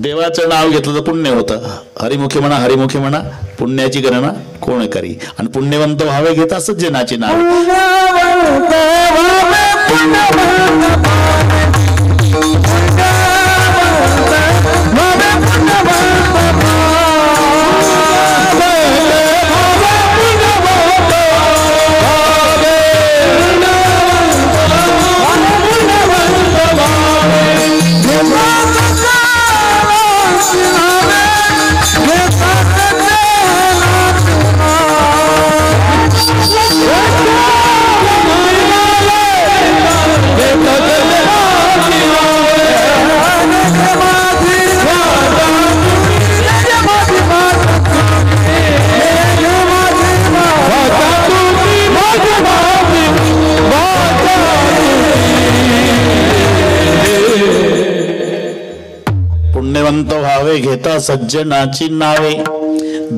देवाचं नाव घेतलं तर पुण्य होतं. हरिमुखी म्हणा हरिमुखी म्हणा, पुण्याची गणना कोण करी. आणि पुण्यवंत व्हावे घेता सज्जनाची नावे. पुण्यवंत व्हावे घेता सज्जनाची नावे.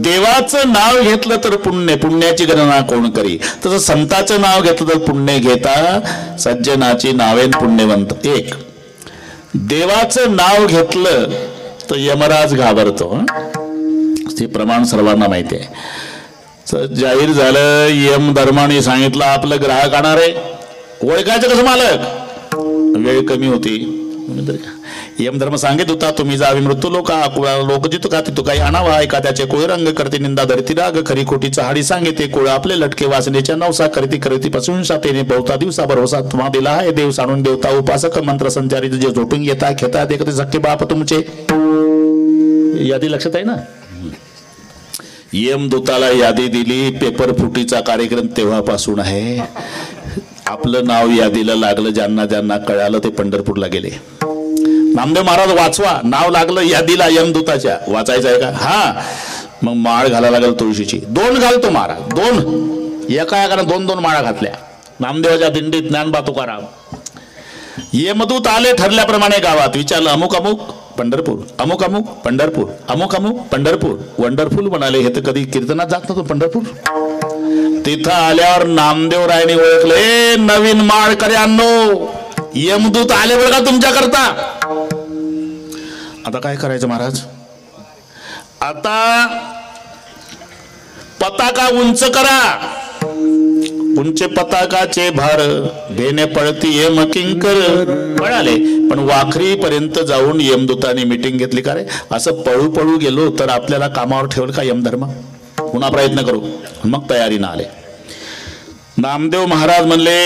देवाचं नाव घेतलं तर पुण्य, पुण्याची गणना कोण करी. तसं संताचं नाव घेतलं तर पुण्य घेता सज्जनाची नावे. पुण्यवंत एक. देवाचं नाव घेतलं तर यमराज घाबरतो. ते प्रमाण सर्वांना माहिती आहे. जाहीर झालं यम धर्माने सांगितलं आपलं ग्राहक आणणार आहे. ओळखायचं कसं मालक? वेळ कमी होती. यमधर्म सांगित होता तुम्ही जावे मृत्यू लोका लोक जितो का तिथं काही आणावा. एका त्याचे कोळ रंग करते निंदा धरती राग खरी खोटी चहाडी सांगते. कोळ आपले लटके वासनेच्या नवसा करती करती पासून सातेने बहुता दिवसा भरोसा तुम्हा दिला आहे. देव सांडून देवता उपासक मंत्र संचारित जे झोटून घेता घेता देखते सक्के बाप तुमचे. यादी लक्षात आहे ना. यमदूताला यादी दिली. पेपर फुटीचा कार्यक्रम तेव्हापासून आहे. आपलं नाव यादीला लागलं, ज्यांना ज्यांना कळालं ते पंढरपूरला गेले. नामदेव महाराज वाचवा, नाव लागलं यादीला यमदूताच्या, वाचायचं आहे का? हा, मग माळ घालायला लागल तुळशीची. 2 घालतो महाराज, 2 एका एकानं 2-2 माळा घातल्या. नामदेवाच्या दिंडीत ज्ञानबा तुकाराम. यमदूत आले ठरल्याप्रमाणे गावात, विचारलं अमुक अमुक पंढरपूर, अमुक अमुक पंढरपूर, अमुक अमुक पंढरपूर. वंडरफुल म्हणाले, हे तर कधी कीर्तनात जात नव्हतं पंढरपूर. तिथं आल्यावर नामदेव रायने ओळखले, नवीन माळकऱ्यांनो यमदूत आले बरं का तुमच्याकरता. आता काय करायचं महाराज? आता पताका उंच करा. उंचे पताकाचे भार घेणे पळती यम किंकर पळाले. पण वाखरी पर्यंत जाऊन यमदूताने मिटिंग घेतली. का रे, असं पळू पळू गेलो तर आपल्याला कामावर ठेवलं का यमधर्म? पुन्हा प्रयत्न करू. मग तयारीनं आले. नामदेव महाराज म्हणले,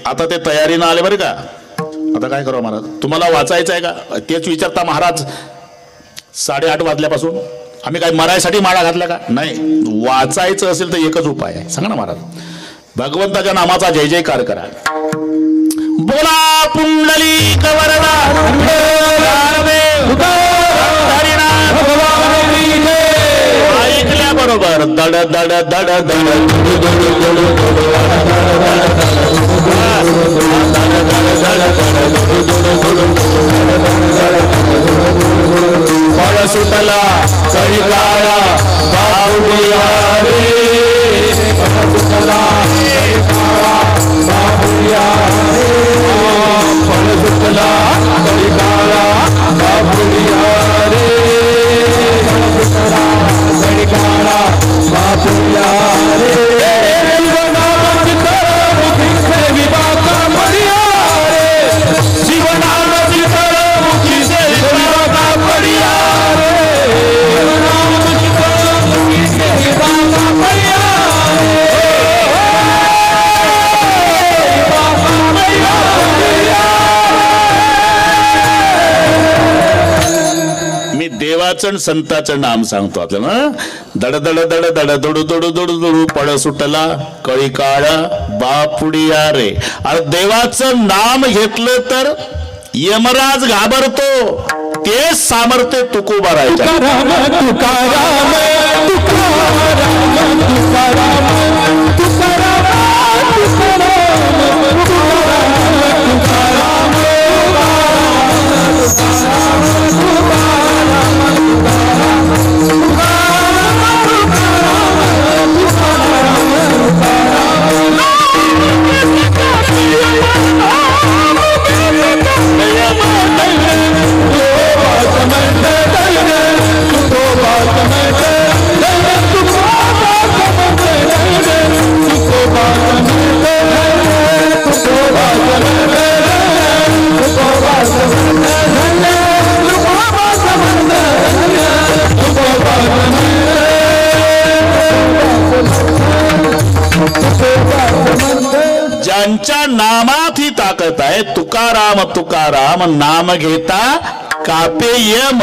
आता ते तयारीनं आले बरं का. आता काय करू महाराज? तुम्हाला वाचायचं आहे का? तेच विचारता महाराज. 8:30 वाजल्यापासून आम्ही काय मरायसाठी माळा घातल्या का? नाही, वाचायचं असेल तर एकच उपाय आहे. सांगा ना महाराज. भगवंताच्या नामाचा जय जयकार करा. बोला पुंडलिक वरदा ऐकल्या बरोबर दड दड दड दड फळ सुटला कळी काळा बाहुलिया रे. फळ सुटला कळी काळा बाहुलिया रे. फळ सुटला कळी काळा बाहुलिया रे. फळ सुटला कळी काळा बाहुलिया रे. देवाचं संताचं नाम सांगतो आपल्याला. दड दड दड दड दुडू दुडू दुडू दुडू पळ सुटला कळी काळा बापुडिया रे. अरे देवाचं नाम घेतलं तर यमराज घाबरतो. ते सामर्थ्य तुकोबारायचं. ज्यांच्या नामात ही ताकद आहे, तुकाराम तुकाराम नाम घेता कापे यम,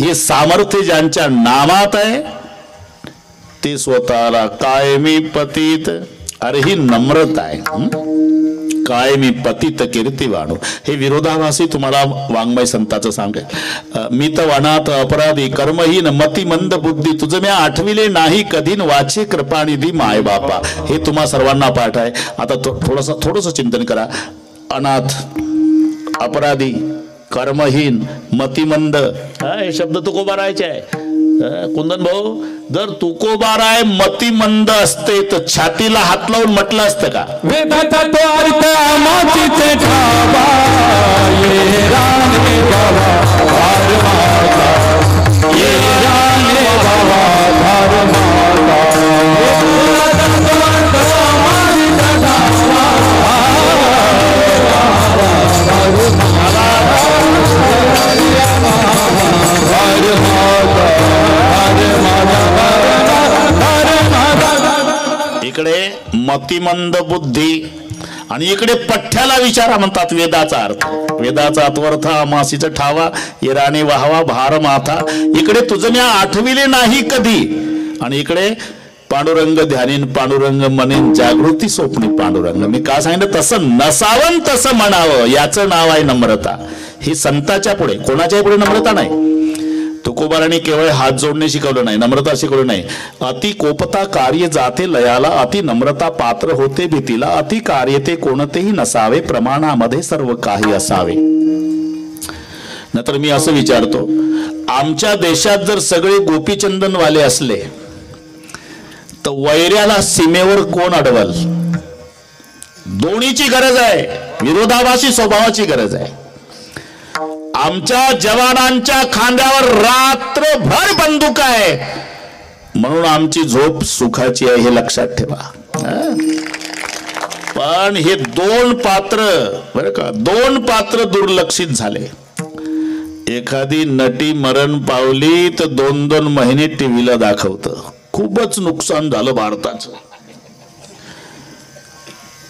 हे सामर्थ्य ज्यांच्या नामात आहे ते स्वतःला कायमी पतित. अरे ही नम्रता आहे. कायमी पतित कीर्तिवाणू. हे विरोधाभासी तुम्हाला वाङ्मय संताचं सांगेल. मित वनात अपराधी कर्महीन मती मंद बुद्धी तुझं म्या आठविले नाही कधीन वाचे कृपानिधी माय बापा. हे तुम्हा सर्वांना पाठ आहे. आता थोडंसं चिंतन करा. अनाथ, अपराधी, कर्महीन, मतिमंद, हे शब्द तुकोबारायचे आहे. कुंदन भाऊ, जर तुकोबाराय मतिमंद असते तर छातीला हात लावून म्हटलं असतं का? वेदाचा तो अर्थ मातीचे ठावा ये राणे बाबा भार माता, ये राणे बाबा भार माता. इकडे मतिमंद बुद्धी आणि इकडे पठ्ठ्याला विचारा म्हणतात. वेदाचा अर्थ, वेदाचा अर्थ अमासीचा ठावा येराने वाहवा भार माथा. इकडे तुझं मी आठविले नाही कधी आणि इकडे पांडुरंग ध्यानीन पांडुरंग म्हणेन जागृती स्वप्नी पांडुरंग. मी का सांगितलं तसं नसावं तसं म्हणावं, याचं नाव आहे नम्रता. ही संताच्या पुढे, कोणाच्याही पुढे नम्रता नाही. तुकोबारांनी केवळ हात जोडणे शिकवलं नाही, नम्रता शिकवलं नाही. अति कोपता कार्य जाते लयाला, अति नम्रता पात्र होते भीतीला, अति कार्य ते कोणतेही नसावे, प्रमाणामध्ये सर्व काही असावे. नंतर मी असं विचारतो, आमच्या देशात जर सगळे गोपीचंदनवाले असले तर वैऱ्याला सीमेवर कोण अडवल? दोन्हीची गरज आहे, विरोधाभासी स्वभावाची गरज आहे. आमच्या जवानांच्या खांद्यावर रात्रभर बंदूक आहे, म्हणून आमची झोप सुखाची आहे, हे लक्षात ठेवा. पण हे दोन पात्र, बरं का, दोन पात्र दुर्लक्षित झाले. एखादी नटी मरण पावली तर 2-2 महिने टीव्हीला दाखवतं. खूपच नुकसान झालं भारताचं.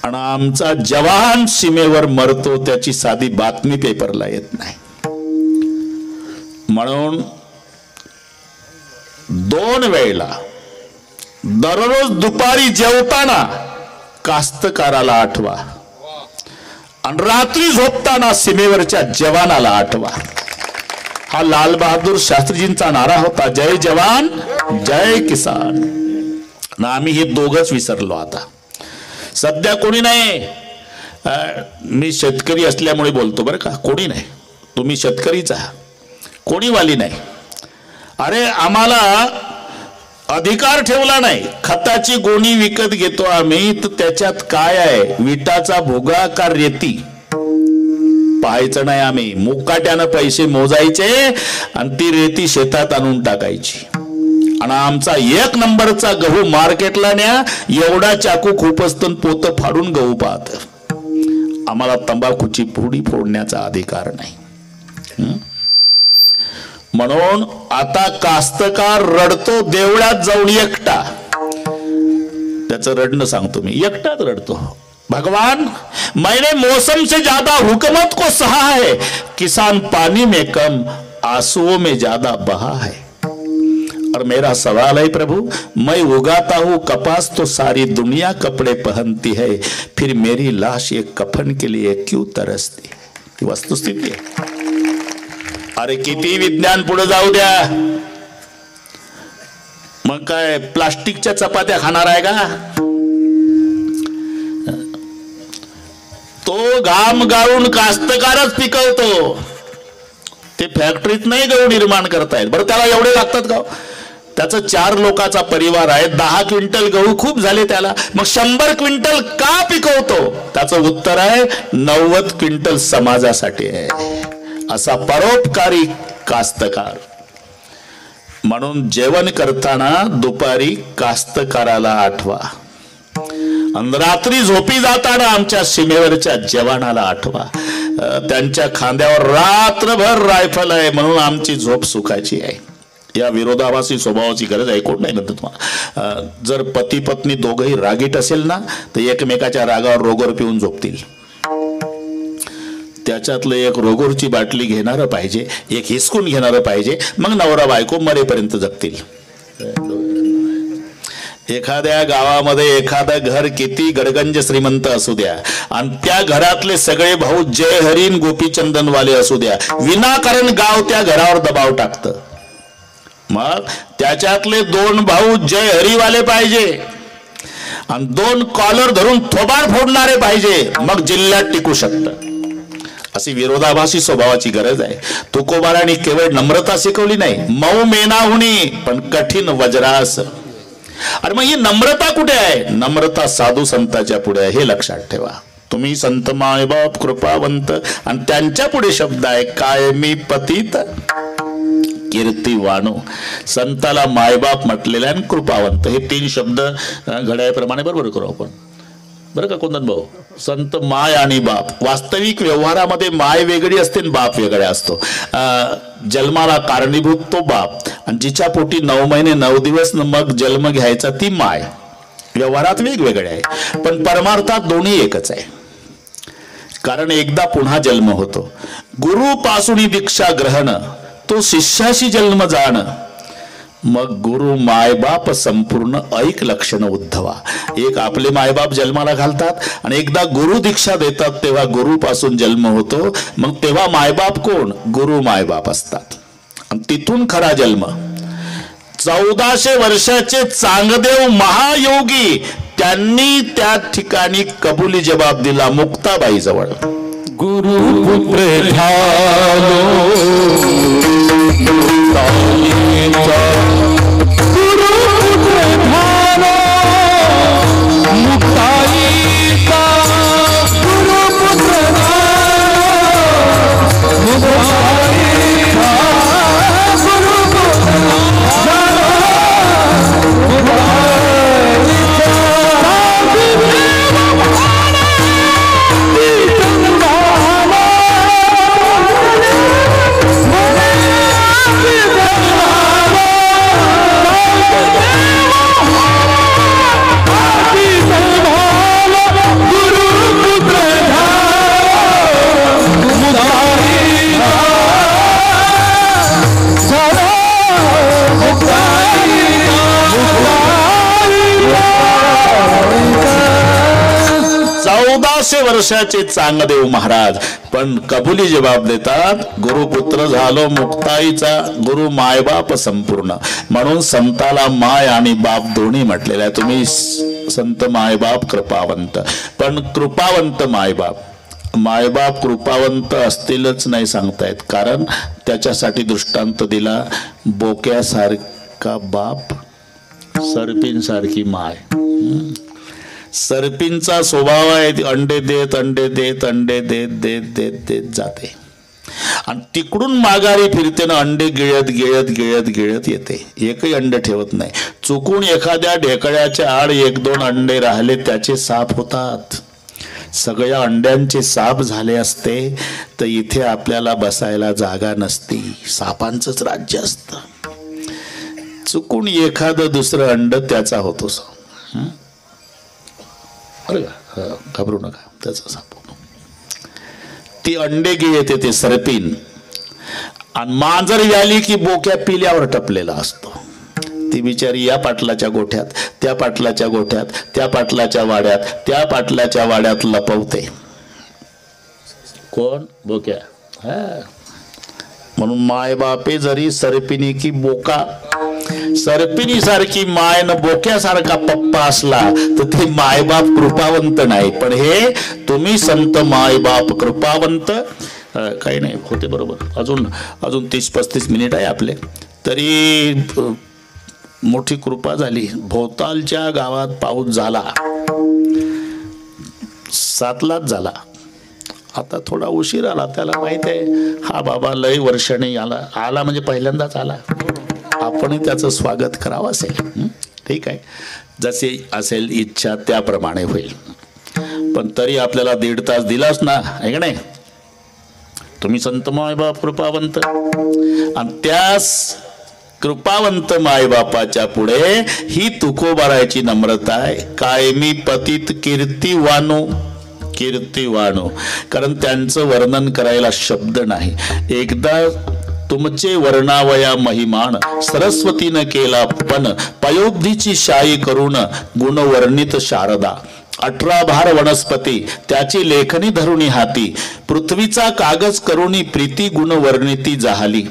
आणि आमचा जवान सीमेवर मरतो त्याची साधी बातमी पेपरला येत नाही. म्हणून 2 वेळेला दररोज दुपारी जेवताना कास्तकाराला आठवा आणि रात्री झोपताना सीमेवरच्या जवानाला आठवा. हा लाल बहादूर शास्त्रीजींचा नारा होता, जय जवान जय किसान. ना आम्ही हे दोघच विसरलो. आता सध्या कोणी नाही. मी शेतकरी असल्यामुळे बोलतो बरं का, कोणी नाही. तुम्ही शेतकरीच आहात, कोणी वाली नाही. अरे आम्हाला अधिकार ठेवला नाही. खताची गोणी विकत घेतो आम्ही, तर त्याच्यात काय आहे, विटाचा भुगा का रेती पाहायचं नाही. आम्ही मुकाट्यानं पैसे मोजायचे आणि ती रेती शेतात आणून टाकायची. आणि आमचा 1 नंबरचा गहू मार्केटला न्या, एवढा चाकू खूपच पोत फाडून गहू पाहत. आम्हाला तंबाखूची पुडी फोडण्याचा अधिकार नाही. म्हणून आता कास्तकार रडतो देवळात जाऊन एकटा. त्याचं रडणं सांगतो मी, एकटाच रडतो. भगवान मैंने मौसम से ज्यादा हुकूमत को सहा है, किसान पानी में कम आंसुओं में ज्यादा बहा है. और मेरा सवाल है प्रभु, मैं उगाता हूं कपास तो सारी दुनिया कपड़े पहनती है, फिर मेरी लाश एक कफन के लिए क्यों तरसती है? ती वस्तुस्थिती आहे. अरे किती विज्ञान पुढे जाऊ द्या, मग काय प्लास्टिकच्या चपात्या खाणार आहे का? तो घाम गाळून कास्तकारच पिकवतो. ते फॅक्टरीत नाही गहू निर्माण करतायत. बरं त्याला एवढे लागतात का? त्याचं 4 लोकांचा परिवार आहे, 10 क्विंटल गहू खूप झाले त्याला, मग 100 क्विंटल का पिकवतो? त्याचं उत्तर आहे 90 क्विंटल समाजासाठी आहे. असा परोपकारी कास्तकार. म्हणून जेवण करताना दुपारी कास्तकाराला आठवा आणि रात्री झोपी जाताना आमच्या सीमेवरच्या जवानाला आठवा. त्यांच्या खांद्यावर रात्रभर रायफल आहे, म्हणून आमची झोप सुखाची आहे. या विरोधाभासी स्वभावाची गरज आहे. कोण नाही म्हणतो तुम्हाला. जर पती पत्नी दोघंही रागीट असेल ना, तर एकमेकाच्या रागावर रोगर पिऊन झोपतील. त्याच्यातलं एक रोगोरची बाटली घेणारं पाहिजे, एक हिसकून घेणारं पाहिजे, मग नवरा बायको मरेपर्यंत जगतील. एखाद्या गावामध्ये एखादं घर किती गडगंज श्रीमंत असू द्या आणि त्या घरातले सगळे भाऊ जय हरीन गोपीचंदनवाले असू द्या, विनाकारण गाव त्या घरावर दबाव टाकतं. मग त्याच्यातले 2 भाऊ जय हरीवाले पाहिजे आणि 2 कॉलर धरून थोबाड फोडणारे पाहिजे, मग जिल्ह्यात टिकू शकतं. अशी विरोधाभासी स्वभावाची गरज आहे. तुकोबारांनी केवळ नम्रता शिकवली नाही, मऊ मेनाहुनी पण कठीण वज्रास. अरे मग ही नम्रता कुठे आहे? नम्रता साधू संतांच्या पुढे आहे, हे लक्षात ठेवा. तुम्ही संत मायबाप कृपावंत आणि त्यांच्या पुढे शब्द आहे कायमी पतित कीर्तिवानो. संताला मायबाप म्हटलेले आणि कृपावंत, हे 3 शब्द घड्याळप्रमाणे बरोबर करू आपण, बरं का कोणता भाऊ. संत माय आणि बाप. वास्तविक व्यवहारामध्ये माय वेगळी असते आणि बाप वेगळा असतो. जन्माला कारणीभूत तो बाप आणि जिच्या पोटी 9 महिने 9 दिवस मग जन्म घ्यायचा ती माय. व्यवहारात वेगवेगळे आहे पण परमार्थात दोन्ही एकच आहे. कारण एकदा पुन्हा जन्म होतो. गुरु पासून दीक्षा ग्रहण, तो शिष्याशी जन्म जाण, मग गुरु मायबाप संपूर्ण ऐक लक्षण उद्धवा. एक आपले मायबाप जन्माला घालतात आणि एकदा गुरु दीक्षा देतात तेव्हा गुरु पासून जन्म होतो. मग तेव्हा मायबाप कोण? गुरु मायबाप असतात. आणि तिथून खरा जन्म. 1400 वर्षाचे चांगदेव महायोगी त्यांनी त्या ठिकाणी कबुली जबाब दिला मुक्ताबाई जवळ. गुरुपुत्र झालो गुरुपुत्र झालो मुक्ताईचा गुरुपुत्र वर्षाचे चांगदेव महाराज पण कबुली जबाब देतात गुरुपुत्र झालो मुक्ताईचा गुरु मायबाप संपूर्ण. म्हणून संताला माय आणि बाप दोन्ही म्हटलेले आहे. तुम्ही संत मायबाप कृपावंत, पण कृपावंत मायबाप. मायबाप कृपावंत असतीलच नाही सांगतायत, कारण त्याच्यासाठी दृष्टांत दिला. बोक्यासारखा बाप, सर्पींसारखी माय. सर्पींचा स्वभाव आहे अंडे देत अंडे देत अंडे देत देत देत देत जाते आणि तिकडून माघारी फिरते ना, अंडे गिळत गिळत गिळत गिळत येते, एकही अंडे ठेवत नाही. चुकून एखाद्या ढेकळ्याच्या आड 1-2 अंडे राहिले त्याचे साप होतात. सगळ्या अंड्यांचे साप झाले असते तर इथे आपल्याला बसायला जागा नसती, सापांचंच राज्य असतं. चुकून एखादं दुसरं अंड त्याचा होतो. घाबरू नका, त्याचा साप. ती अंडे गिळते ते सर्पीन, आणि मांजर याली की बोक्या पिल्यावर टपलेला असतो. ती बिचारी या पाटलाच्या गोठ्यात, त्या पाटलाच्या गोठ्यात, त्या पाटलाच्या वाड्यात, त्या पाटलाच्या वाड्यात लपवते. कोण? बोक्या. म्हणून माय बापे जरी सर्पिनी की बोका, सर्पिनी सारखी माय न बोक्यासारखा पप्पा असला तर ते मायबाप कृपावंत नाही. पण हे तुम्ही संत मायबाप कृपावंत काही नाही होते. बरोबर. अजून 30-35 मिनिट आहे आपले, तरी मोठी कृपा झाली. भोवतालच्या गावात पाऊस झाला, 7लाच झाला. आता थोडा उशीर आला, त्याला माहित आहे हा बाबा लय वर्षाने आला म्हणजे पहिल्यांदाच आला, आपणही त्याचं स्वागत करावं असेल. ठीक आहे, जसे असेल इच्छा त्याप्रमाणे होईल. पण तरी आपल्याला 1.5 तास दिलाच ना, आहे का नाही? तुम्ही संत मायबाप कृपावंत, आणि त्यास कृपावंत मायबापाच्या पुढे ही तुकोबारायची नम्रता आहे. कायमी पतित कीर्तिवानो, कीर्तिवानो, कारण त्यांचं वर्णन करायला शब्द नाही. एकदा तुमचे वर्णावया महिमान सरस्वतीनं केला पण पयोब्धीची शाई करून गुणवर्णित शारदा. 18 भार वनस्पती त्याची लेखनी धरुणी हाती, पृथ्वीचा कागज करुणी प्रीती गुणवर्णिती जाहली.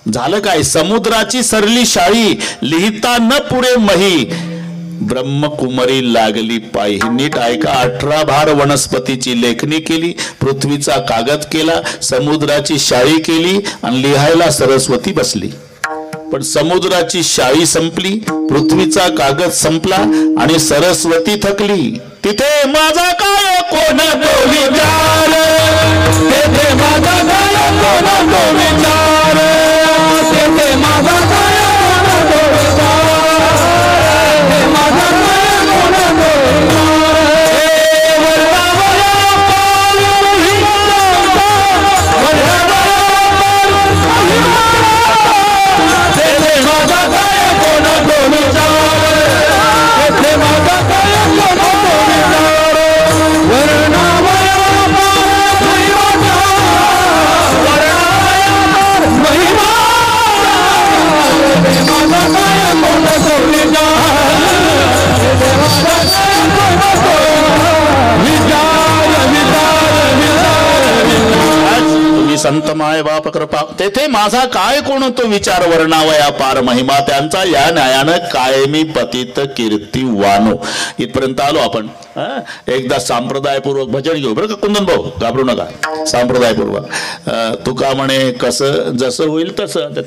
झालं काय? समुद्राची सरली शाळी लिहिता न पुरे मही, ब्रह्मकुमारी लागली पायी. नीट ऐका, 18 भार वनस्पतीची लेखणी केली, पृथ्वीचा कागद केला, समुद्राची शाळी केली आणि लिहायला सरस्वती बसली. पण समुद्राची शाळी संपली, पृथ्वीचा कागद संपला आणि सरस्वती थकली. तिथे माझा काय कोण तो विचार, तिथे माझा काय कोण तो विचार, तिथे माझा काय कोण तो विचार, माझा काय कोण तो विचार, संत माय बाप कृपा तेथे माझा काय कोण तो विचार वर्णावया पार महिमा त्यांचा या न्यायानं कायमी पतित कीर्ती वानो. इथपर्यंत आलो आपण. एकदा संप्रदायपूर्वक भजन घेऊ बरं का कुंदन भाऊ, घाबरू नका. संप्रदायपूर्वक तुका म्हणे कसं जसं होईल तसं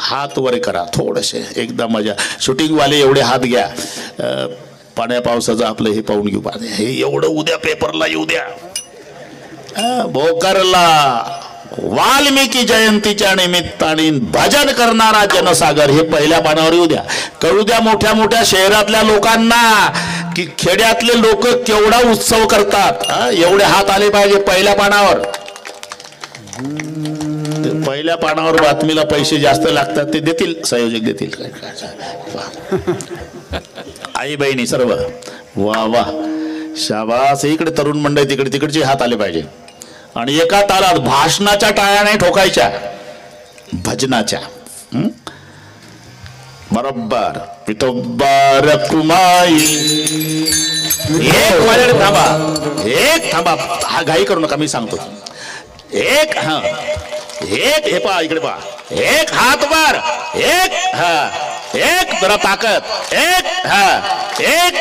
हात वर करा थोडेसे एकदा मजा. शूटिंगवाले एवढे हात घ्या. पाण्या पावसाचं आपलं हे पाहून घेऊ. हे एवढं उद्या पेपरला येऊ द्या. भोकरला वाल्मिकी जयंतीच्या निमित्ताने भजन करणारा जनसागर हे पहिल्या पानावर येऊ द्या. कळू द्या मोठ्या मोठ्या शहरातल्या लोकांना की खेड्यातले लोक केवढा उत्सव करतात. एवढे हात आले पाहिजे पहिल्या पानावर. पहिल्या पानावर बातमीला पैसे जास्त लागतात ते देतील, संयोजक देतील. आई बहिणी सर्व वा वा शाबास. इकडे तरुण मंडळी तिकडे तिकडचे हात आले पाहिजे. आणि एका तालात भाषणाच्या टाळ्या नाही ठोकायच्या, भजनाच्या. बरोबर पितोबर कुमाई. एक माझ्याकडे थांबा, एक थांबा. हा घाई करू नका, मी सांगतो. एक हा एक हे पहा इकडे पहा. एक हात वर, एक हा एक जरा ताकद, एक हा एक.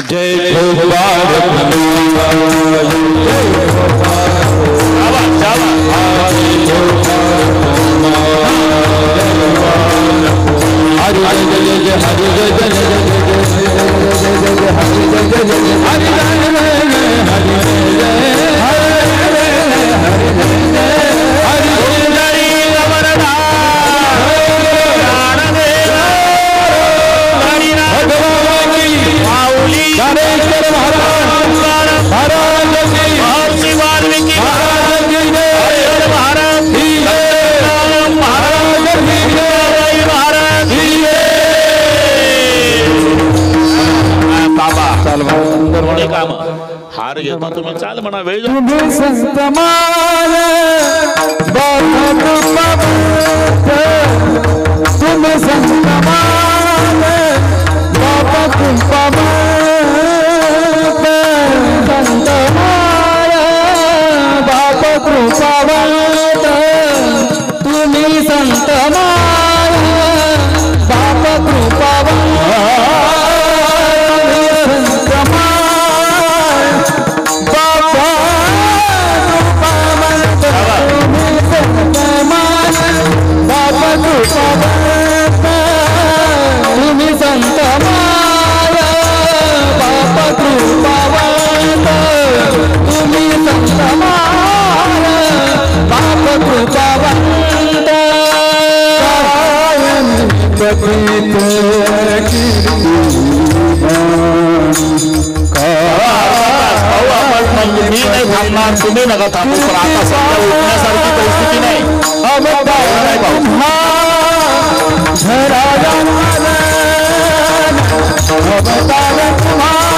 जय भोपाल काम हार घेता तुम्ही चाल म्हणा वेळ. मी नाही थांबणार, तुम्ही नका थांबू. पण आता सध्या उठण्यासारखी परिस्थिती नाही. भाऊ